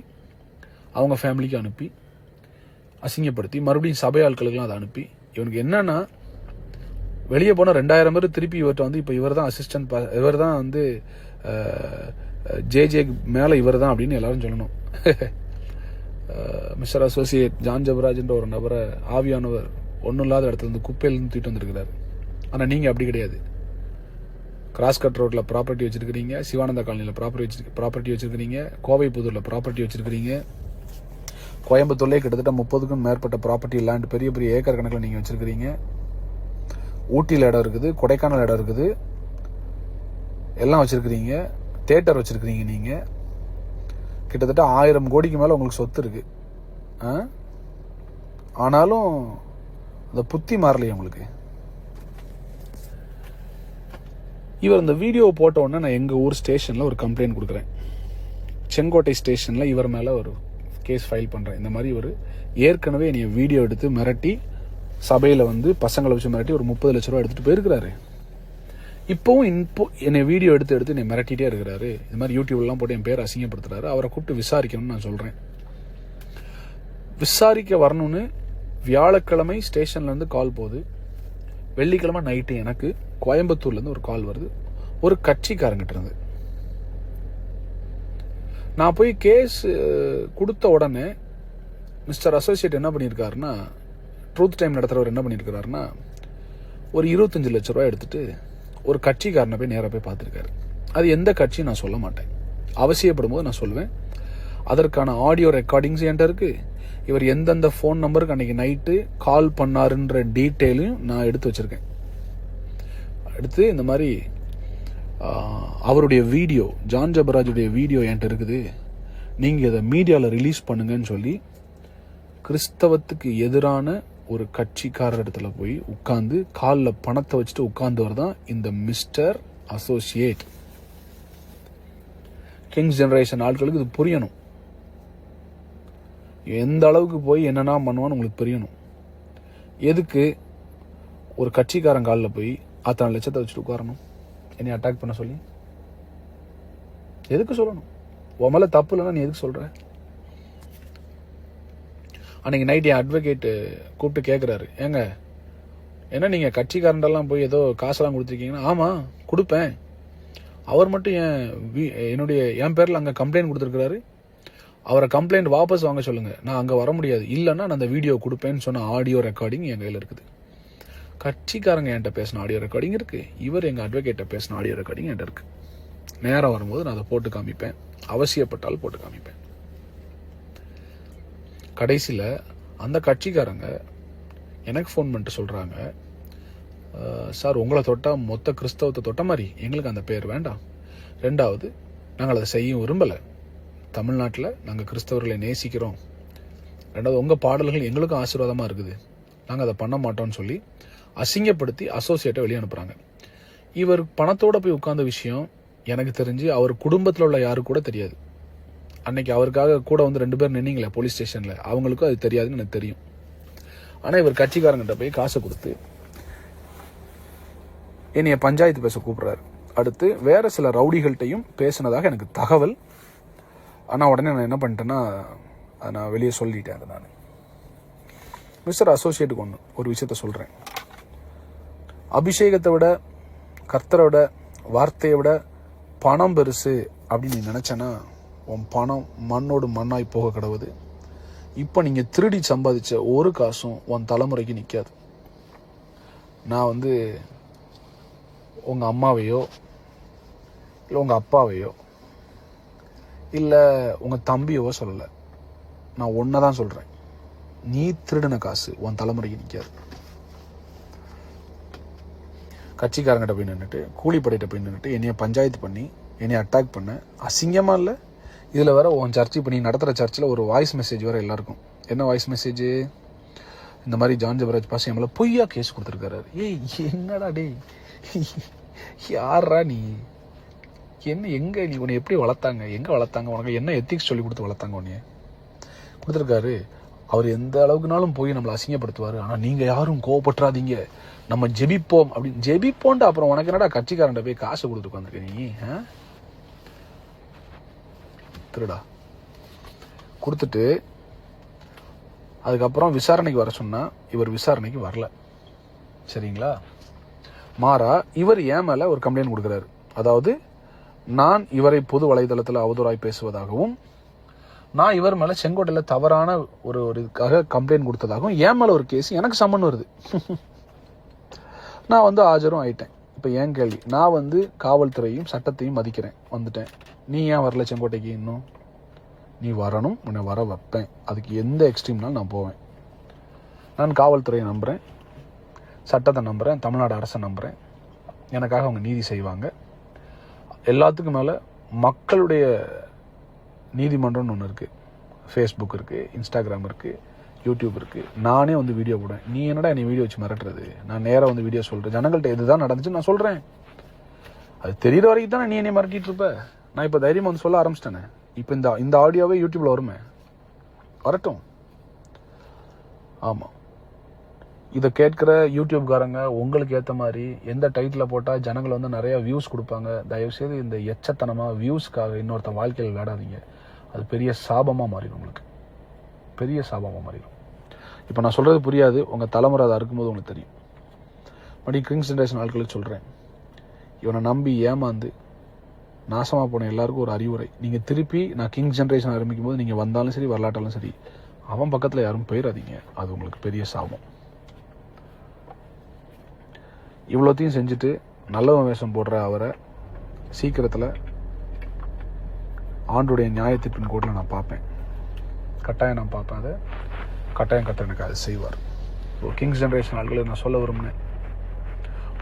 அவங்க ஃபேமிலிக்கு அனுப்பி, அசிங்கப்படுத்தி மறுபடியும் சபை ஆட்களுக்கெல்லாம் அதை அனுப்பி, இவனுக்கு என்னன்னா வெளியே போனால் 2000 பேர் திருப்பி இவர்கிட்ட வந்து இப்போ இவர் தான் அசிஸ்டன்ட், இவர் தான் வந்து ஜே மேலே இவர் தான் அப்படின்னு எல்லாரும் சொல்லணும். மிஸ்டர் அசோசியேட் ஜான் ஜெபராஜ்ன்ற ஒரு நபரை ஆவியானவர் ஒன்றும் இல்லாத இடத்துல இருந்து குப்பையிலேருந்து தூக்கிட்டு வந்திருக்கிறாரு. ஆனால் நீங்கள் அப்படி கிடையாது. கிராஸ்கட் ரோட்டில் ப்ராப்பர்ட்டி வச்சுருக்கிறீங்க, சிவானந்தா காலனியில் ப்ராப்பர்ட்டி வச்சுருக்கிறீங்க, கோவை புதூரில் ப்ராப்பர்ட்டி வச்சுருக்கிறீங்க, கோயம்புத்தூர்லேயே கிட்டத்தட்ட 30க்கும் மேற்பட்ட ப்ராப்பர்ட்டி லேண்ட் பெரிய பெரிய ஏக்கர் கணக்கில் நீங்கள் வச்சுருக்கிறீங்க. ஊட்டியில் இடம் இருக்குது, கொடைக்கானல் இடம் இருக்குது, எல்லாம் வச்சுருக்கிறீங்க. தியேட்டர் வச்சுருக்கிறீங்க. நீங்கள் கிட்டத்தட்ட 1000 கோடிக்கு மேலே உங்களுக்கு சொத்து இருக்கு. ஆனாலும் அந்த புத்தி மாறலையே உங்களுக்கு. இவர் இந்த வீடியோ போட்ட உடனே நான் எங்கள் ஊர் ஸ்டேஷனில் ஒரு கம்ப்ளைண்ட் கொடுக்குறேன். செங்கோட்டை ஸ்டேஷனில் இவர் மேலே ஒரு கேஸ் ஃபைல் பண்ணுறேன். இந்த மாதிரி இவர் ஏற்கனவே என்னை வீடியோ எடுத்து மிரட்டி சபையில் வந்து பசங்களை வச்சு மிரட்டி ஒரு 30 லட்ச ரூபா எடுத்துகிட்டு போயிருக்கிறாரு. இப்போவும் என்னை வீடியோ எடுத்து என்னை மிரட்டிகிட்டே இருக்கிறாரு. இது மாதிரி யூடியூப்லாம் போட்டு என் பேர் அசிங்கப்படுத்துறாரு. அவரை கூப்பிட்டு விசாரிக்கணும்னு நான் சொல்கிறேன். விசாரிக்க வரணும்னு வியாழக்கிழமை ஸ்டேஷன்லேருந்து கால் போகுது. வெள்ளிக்கிழமை நைட்டு எனக்கு கோயம்புத்தூர்லேருந்து ஒரு கால் வருது, ஒரு கட்சிக்காரங்கிட்ட இருந்து. நான் போய் கேஸ் கொடுத்த உடனே மிஸ்டர் அசோசியேட் என்ன பண்ணியிருக்காருன்னா, ட்ரூத் டைம் நடத்துகிறவர் என்ன பண்ணியிருக்கிறாருன்னா, ஒரு 25 லட்ச ரூபா எடுத்துட்டு ஒரு கட்சிக்காரனை போய் நேராக போய் பார்த்துருக்காரு. அது எந்த கட்சியும் நான் சொல்ல மாட்டேன். அவசியப்படும் போது நான் சொல்லுவேன். அதற்கான ஆடியோ ரெக்கார்டிங்ஸ் என்கிட்ட இருக்கு. இவர் எந்தெந்த ஃபோன் நம்பருக்கு அன்னைக்கு நைட்டு கால் பண்ணாருன்ற டீட்டெயிலையும் நான் எடுத்து வச்சிருக்கேன். எடுத்து இந்த மாதிரி அவருடைய வீடியோ, ஜான் ஜெபராஜுடைய வீடியோ என்கிட்ட இருக்குது, நீங்கள் இதை மீடியாவில் ரிலீஸ் பண்ணுங்கன்னு சொல்லி கிறிஸ்தவத்துக்கு எதிரான ஒரு கட்சிக்காரர் இடத்துல போய் உட்கார்ந்து காலில் பணத்தை வச்சுட்டு உட்கார்ந்தவர் தான் இந்த மிஸ்டர் அசோசியேட். கிங்ஸ் ஜெனரேஷன் ஆட்களுக்கு இது புரியணும். எந்த அளவுக்கு போய் என்னென்னா பண்ணுவான்னு உங்களுக்கு புரியணும். எதுக்கு ஒரு கட்சிக்காரன் காலில் போய் 10 லட்சத்தை வச்சுட்டு உட்காரணும் என்னை அட்டாக் பண்ண சொல்லி? எதுக்கு சொல்லணும்? உன் மேலே தப்பு இல்லைன்னா நீ எதுக்கு சொல்கிற? அன்னைக்கு நைட் என் அட்வொகேட்டு கூப்பிட்டு கேட்குறாரு, ஏங்க ஏன்னா நீங்கள் கட்சிக்காரண்டெல்லாம் போய் ஏதோ காசெல்லாம் கொடுத்துருக்கீங்கன்னா, ஆமாம் கொடுப்பேன். அவர் மட்டும் என் பேரில் அங்கே கம்ப்ளைண்ட் கொடுத்துருக்கிறாரு. அவரை கம்ப்ளைண்ட் வாபஸ் வாங்க சொல்லுங்கள், நான் அங்கே வர முடியாது, இல்லைன்னா நான் அந்த வீடியோ கொடுப்பேன்னு சொன்ன ஆடியோ ரெக்கார்டிங் என் கையில் இருக்குது. கட்சிக்காரங்க என்கிட்ட பேசின ஆடியோ ரெக்கார்டிங் இருக்குது, இவர் எங்கள் அட்வொகேட்டை பேசின ஆடியோ ரெக்கார்டிங் என்கிட்ட இருக்குது. நேரம் வரும்போது நான் அதை போட்டு காமிப்பேன், அவசியப்பட்டால் போட்டு காமிப்பேன். கடைசியில் அந்த கட்சிக்காரங்க எனக்கு ஃபோன் பண்ணிட்டு சொல்கிறாங்க, சார் உங்களை தொட்டால் மொத்த கிறிஸ்தவத்தை தொட்ட மாதிரி, எங்களுக்கு அந்த பேர் வேண்டாம். 2வது, நாங்கள் அதை செய்ய விரும்பலை. தமிழ்நாட்டில் நாங்கள் கிறிஸ்தவர்களை நேசிக்கிறோம். 2வது, உங்கள் பாடல்கள் எங்களுக்கும் ஆசீர்வாதமாக இருக்குது, நாங்கள் அதை பண்ண மாட்டோம்னு சொல்லி அசிங்கப்படுத்தி அசோசியேட்டை வெளியே அனுப்புகிறாங்க. இவர் பணத்தோடு போய் உட்கார்ந்த விஷயம் எனக்கு தெரிஞ்சு அவர் குடும்பத்தில் உள்ள யாருக்கு கூட தெரியாது. அன்னைக்கு அவருக்காக கூட வந்து 2 பேர் நின்னீங்களே போலீஸ் ஸ்டேஷனில், அவங்களுக்கும் அது தெரியாதுன்னு எனக்கு தெரியும். ஆனால் இவர் கட்சிக்காரங்கிட்ட போய் காசை கொடுத்து என்னைய பஞ்சாயத்து பேச கூப்பிட்றாரு. அடுத்து வேற சில ரவுடிகள்கிட்டையும் பேசினதாக எனக்கு தகவல். ஆனால் உடனே நான் என்ன பண்ணிட்டேன்னா, அதை நான் வெளியே சொல்லிட்டேன். அதை நான் மிஸ்டர் அசோசியேட்டுக்கு ஒரு விஷயத்த சொல்கிறேன். அபிஷேகத்தை விட, கர்த்தரை விட, வார்த்தையை விட பணம் பெருசு அப்படின்னு நீ நினச்சேன்னா உன் பணம் மண்ணோடு மண்ணாய் போக கிடவுது. இப்போ நீங்கள் திருடி சம்பாதிச்ச ஒரு காசும் உன் தலைமுறைக்கு நிற்காது. நான் வந்து உங்கள் அம்மாவையோ இல்லை உங்கள் அப்பாவையோ இல்லை உங்கள் தம்பியவோ சொல்லலை, நான் ஒன்றை தான் சொல்கிறேன். நீ திருடின காசு உன் தலைமுறைக்கு நிற்காது. கட்சிக்காரங்கிட்ட போய் நின்றுட்டு, கூலிப்படையிட்ட போய் நின்றுட்டு என்னைய பஞ்சாயத்து பண்ணி என்னை அட்டாக் பண்ண அசிங்கமாக இல்லை? இதில் வேற உன் சர்ச்சை இப்போ நீ நடத்துகிற சர்ச்சில் ஒரு வாய்ஸ் மெசேஜ் வேறு எல்லாருக்கும். என்ன வாய்ஸ் மெசேஜ்? இந்த மாதிரி ஜான் ஜெபராஜ் பாஸ் என் மேலே பொய்யா கேஸ் கொடுத்துருக்காரு. ஏய் என்னடா டே, யாரா நீ? என்ன எங்கே நீ உன்னை எப்படி வளர்த்தாங்க? எங்கே வளர்த்தாங்க? உனக்கு என்ன எத்திக்ஸ் சொல்லி கொடுத்து வளர்த்தாங்க? உன்னைய கொடுத்துருக்காரு. அவர் எந்த அளவுக்குனாலும் போய் நம்மளை அசிங்கப்படுத்துவார். ஆனால் நீங்கள் யாரும் கோவப்பட்டுறாதீங்க, நம்ம ஜெபிப்போம் அப்படின்னு. ஜெபிப்போன்ட்டு அப்புறம் உனக்கு என்னடா கட்சிக்காரன்ட்ட போய் காசு கொடுத்து உட்காந்துருக்க நீ? திருடா கொடுத்துட்டு அதுக்கப்புறம் விசாரணைக்கு வர சொன்னால் இவர் விசாரணைக்கு வரல. சரிங்களா? மாறா இவர் என் மேலே ஒரு கம்ப்ளைண்ட் கொடுக்குறாரு. அதாவது நான் இவரை பொது வலைதளத்தில் அவதூறாய் பேசுவதாகவும், நான் இவர் மேலே செங்கோட்டையில் தவறான ஒரு இதுக்காக கம்ப்ளைண்ட் கொடுத்ததாகவும் என் மேலே ஒரு கேஸ் எனக்கு சம்மன் வருது. நான் வந்து ஆஜரும் ஆயிட்டேன். இப்போ ஏன் கேள்வி, நான் வந்து காவல்துறையும் சட்டத்தையும் மதிக்கிறேன், வந்துட்டேன். நீ ஏன் வரல செங்கோட்டைக்கு? இன்னும் நீ வரணும், உன்னை வர வைப்பேன். அதுக்கு எந்த எக்ஸ்ட்ரீம்னாலும் நான் போவேன். நான் காவல்துறையை நம்புகிறேன், சட்டத்தை நம்புகிறேன், தமிழ்நாடு அரசை நம்புகிறேன். எனக்காக அவங்க நீதி செய்வாங்க. எல்லாத்துக்கும் மேலே மக்களுடைய நீதிமன்றம்னு ஒன்று இருக்குது. ஃபேஸ்புக் இருக்குது, இன்ஸ்டாகிராம் இருக்குது, யூடியூப் இருக்குது. நானே வந்து வீடியோ போடுவேன். நீ என்னடா என்னை வீடியோ வச்சு மிரட்டுறது? நான் நேராக வந்து வீடியோ சொல்கிறேன். ஜனங்கள்கிட்ட இதுதான் நடந்துச்சுன்னு நான் சொல்கிறேன். அது தெரிகிற வரைக்கும் தானே நீ என்னை மிரட்டிட்டு இருப்ப. நான் இப்போ தைரியமாக வந்து சொல்ல ஆரம்பிச்சிட்டேனே. இப்போ இந்த ஆடியோவே யூடியூப்பில் வருமே, வரட்டும். ஆமாம், இதை கேட்குற யூடியூப்காரங்க உங்களுக்கு ஏற்ற மாதிரி எந்த டைட்டில் போட்டால் ஜனங்கள் வந்து நிறையா வியூஸ் கொடுப்பாங்க, தயவுசெய்து இந்த எச்சத்தனமாக வியூஸ்க்காக இன்னொருத்தன் வாழ்க்கையில் விளையாடாதீங்க. அது பெரிய சாபமாக மாறிடும், உங்களுக்கு பெரிய சாபமாக மாறிடும். இப்போ நான் சொல்கிறது புரியாது, உங்கள் தலைமுறை அதை அறுக்கும்போது உங்களுக்கு தெரியும். மறுபடியும் கிங்ஸ் ஜென்ரேஷன் ஆட்களுக்கு சொல்கிறேன், இவனை நம்பி ஏமாந்து நாசமாக போன எல்லாருக்கும் ஒரு அறிவுரை. நீங்கள் திருப்பி நான் கிங்ஸ் ஜென்ரேஷன் ஆரம்பிக்கும் போது நீங்கள் வந்தாலும் சரி வரலாட்டாலும் சரி, அவன் பக்கத்தில் யாரும் போயிடாதீங்க. அது உங்களுக்கு பெரிய சாபம். இவ்வளோத்தையும் செஞ்சுட்டு நல்லவன் வேஷம் போடுற அவரை சீக்கிரத்தில் ஆண்டுடைய நியாயத்திற்பின் கோட்டில் நான் பார்ப்பேன். கட்டாயம் நான் பார்ப்பேன். அதை கட்டாயம் எனக்கு அதை செய்வார். இப்போ கிங்ஸ் ஜென்ரேஷன் ஆட்களை நான் சொல்ல விரும்பினேன்,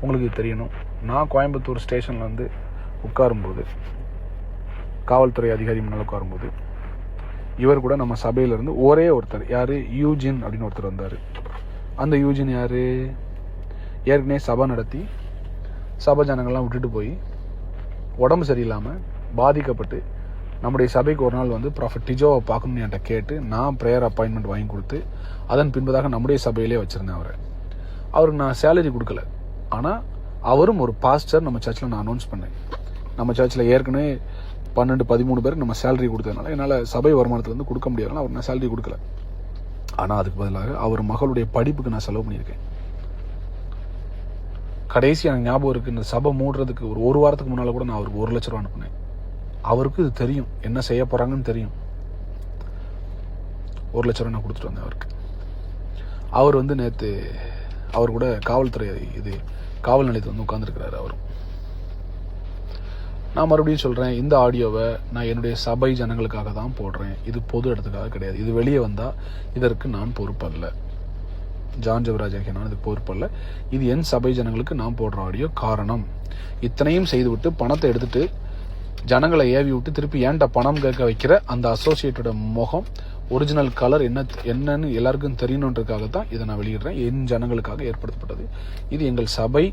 உங்களுக்கு தெரியணும். நான் கோயம்புத்தூர் ஸ்டேஷனில் வந்து உட்காரும்போது, காவல்துறை அதிகாரி முன்னால் உட்காரும்போது, இவர் கூட நம்ம சபையிலேருந்து ஒரே ஒருத்தர், யார், யூஜின் அப்படின்னு ஒருத்தர் வந்தார். அந்த யூஜின் யார்? ஏற்கனவே சபை நடத்தி சபை ஜனங்கள்லாம் விட்டுட்டு போய் உடம்பு சரியில்லாமல் பாதிக்கப்பட்டு நம்முடைய சபைக்கு ஒரு நாள் வந்து ப்ராஃபட் டிஜோவை பார்க்கணும்னு என்கிட்ட கேட்டு நான் ப்ரேயர் அப்பாயின்மெண்ட் வாங்கி கொடுத்து அதன் பின்பதாக நம்முடைய சபையிலே வச்சுருந்தேன் அவரை. அவருக்கு நான் சேலரி கொடுக்கல, ஆனால் அவரும் ஒரு பாஸ்டர் நம்ம சர்ச்சில் நான் அனௌன்ஸ் பண்ணேன். நம்ம சர்ச்சில் ஏற்கனவே 12-13 பேருக்கு நம்ம சேலரி கொடுத்ததுனால என்னால் சபை வருமானத்துலேருந்து கொடுக்க முடியாதுனால அவர் நான் சேலரி கொடுக்கல. ஆனால் அதுக்கு பதிலாக அவர் மகளுடைய படிப்புக்கு நான் செலவு பண்ணியிருக்கேன். கடைசி எனக்கு ஞாபகம் இருக்குது, இந்த சபை மூடுறதுக்கு ஒரு வாரத்துக்கு முன்னால் கூட நான் அவருக்கு 1 லட்ச ரூபா அனுப்புனேன். அவருக்கு இது தெரியும், என்ன செய்ய போகிறாங்கன்னு தெரியும். 1 லட்ச ரூபா நான் கொடுத்துட்டு வந்தேன் அவருக்கு. அவர் வந்து நேற்று அவர் கூட காவல்துறை காவல் நிலையத்தில் வந்து உட்காந்துருக்கிறாரு அவரும். நான் மறுபடியும் சொல்கிறேன், இந்த ஆடியோவை நான் என்னுடைய சபை ஜனங்களுக்காக தான் போடுறேன். இது பொது இடத்துக்காக கிடையாது. இது வெளியே வந்தால் இதற்கு நான் பொறுப்பல்ல. ஜான் ஜெபராஜ் ஆகிய நான் இதுக்கு பொறுப்பல்ல. இது என் சபை ஜனங்களுக்கு நான் போடுற ஆடியோ. காரணம், இத்தனையும் செய்துவிட்டு பணத்தை எடுத்துட்டு ஜனங்களை ஏவி விட்டு திருப்பி ஏன்ட்ட பணம் கேட்க வைக்கிற அந்த அசோசியேட்டோட முகம், ஒரிஜினல் கலர் என்னன்னு எல்லாருக்கும் தெரியணுன்றதுக்காக தான் இதை நான் வெளியிடுறேன். என் ஜனங்களுக்காக ஏற்படுத்தப்பட்டது. இது எங்கள் சபை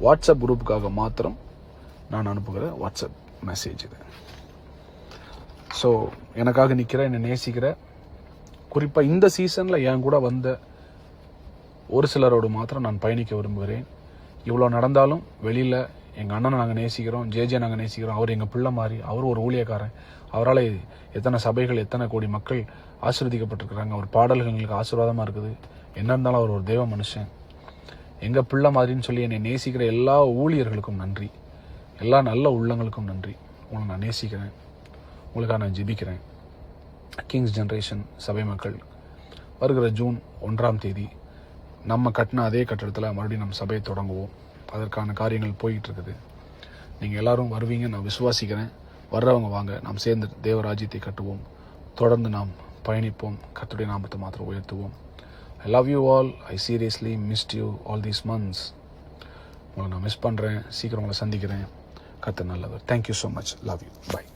வாட்ஸ்அப் குரூப்புக்காக மாத்திரம் நான் அனுப்புகிற வாட்ஸ்அப் மெசேஜ் இது. ஸோ எனக்காக நிற்கிற, என்னை நேசிக்கிற, குறிப்பாக இந்த சீசனில் என் கூட வந்த ஒரு சிலரோடு மாத்திரம் நான் பயணிக்க விரும்புகிறேன். இவ்வளோ நடந்தாலும் வெளியில் எங்கள் அண்ணனை நாங்கள் நேசிக்கிறோம், ஜே நாங்கள் நேசிக்கிறோம். அவர் எங்கள் பிள்ளை மாதிரி, அவர் ஒரு ஊழியக்காரன். அவரால் எத்தனை சபைகள், எத்தனை கோடி மக்கள் ஆசீர்வதிக்கப்பட்டிருக்கிறாங்க. அவர் பாடல்கள் எங்களுக்கு ஆசீர்வாதமாக இருக்குது. என்ன இருந்தாலும் அவர் ஒரு தெய்வ மனுஷன், எங்கள் பிள்ளை மாதிரின்னு சொல்லி என்னை நேசிக்கிற எல்லா ஊழியர்களுக்கும் நன்றி, எல்லா நல்ல உள்ளங்களுக்கும் நன்றி. உங்களை நான் நேசிக்கிறேன், உங்களுக்காக நான் ஜெபிக்கிறேன். கிங்ஸ் ஜென்ரேஷன் சபை மக்கள், வருகிற ஜூன் 1ஆம் தேதி நம்ம கட்டின அதே கட்டடத்தில் மறுபடியும் நம்ம சபையை தொடங்குவோம். அதற்கான காரியங்கள் போய்கிட்டு இருக்குது. நீங்கள் எல்லாரும் வருவீங்க நான் விசுவாசிக்கிறேன். வர்றவங்க வாங்க, நாம் சேர்ந்து தேவராஜ்யத்தை கட்டுவோம். தொடர்ந்து நாம் பயணிப்போம். கர்த்தருடைய நாமத்தை மாத்திரம் உயர்த்துவோம். I love you all. I seriously missed you all these months. உங்களை நான் மிஸ் பண்ணுறேன். சீக்கிரம் உங்களை சந்திக்கிறேன். கர்த்தர் நல்லவர். Thank you so much. Love you. Bye.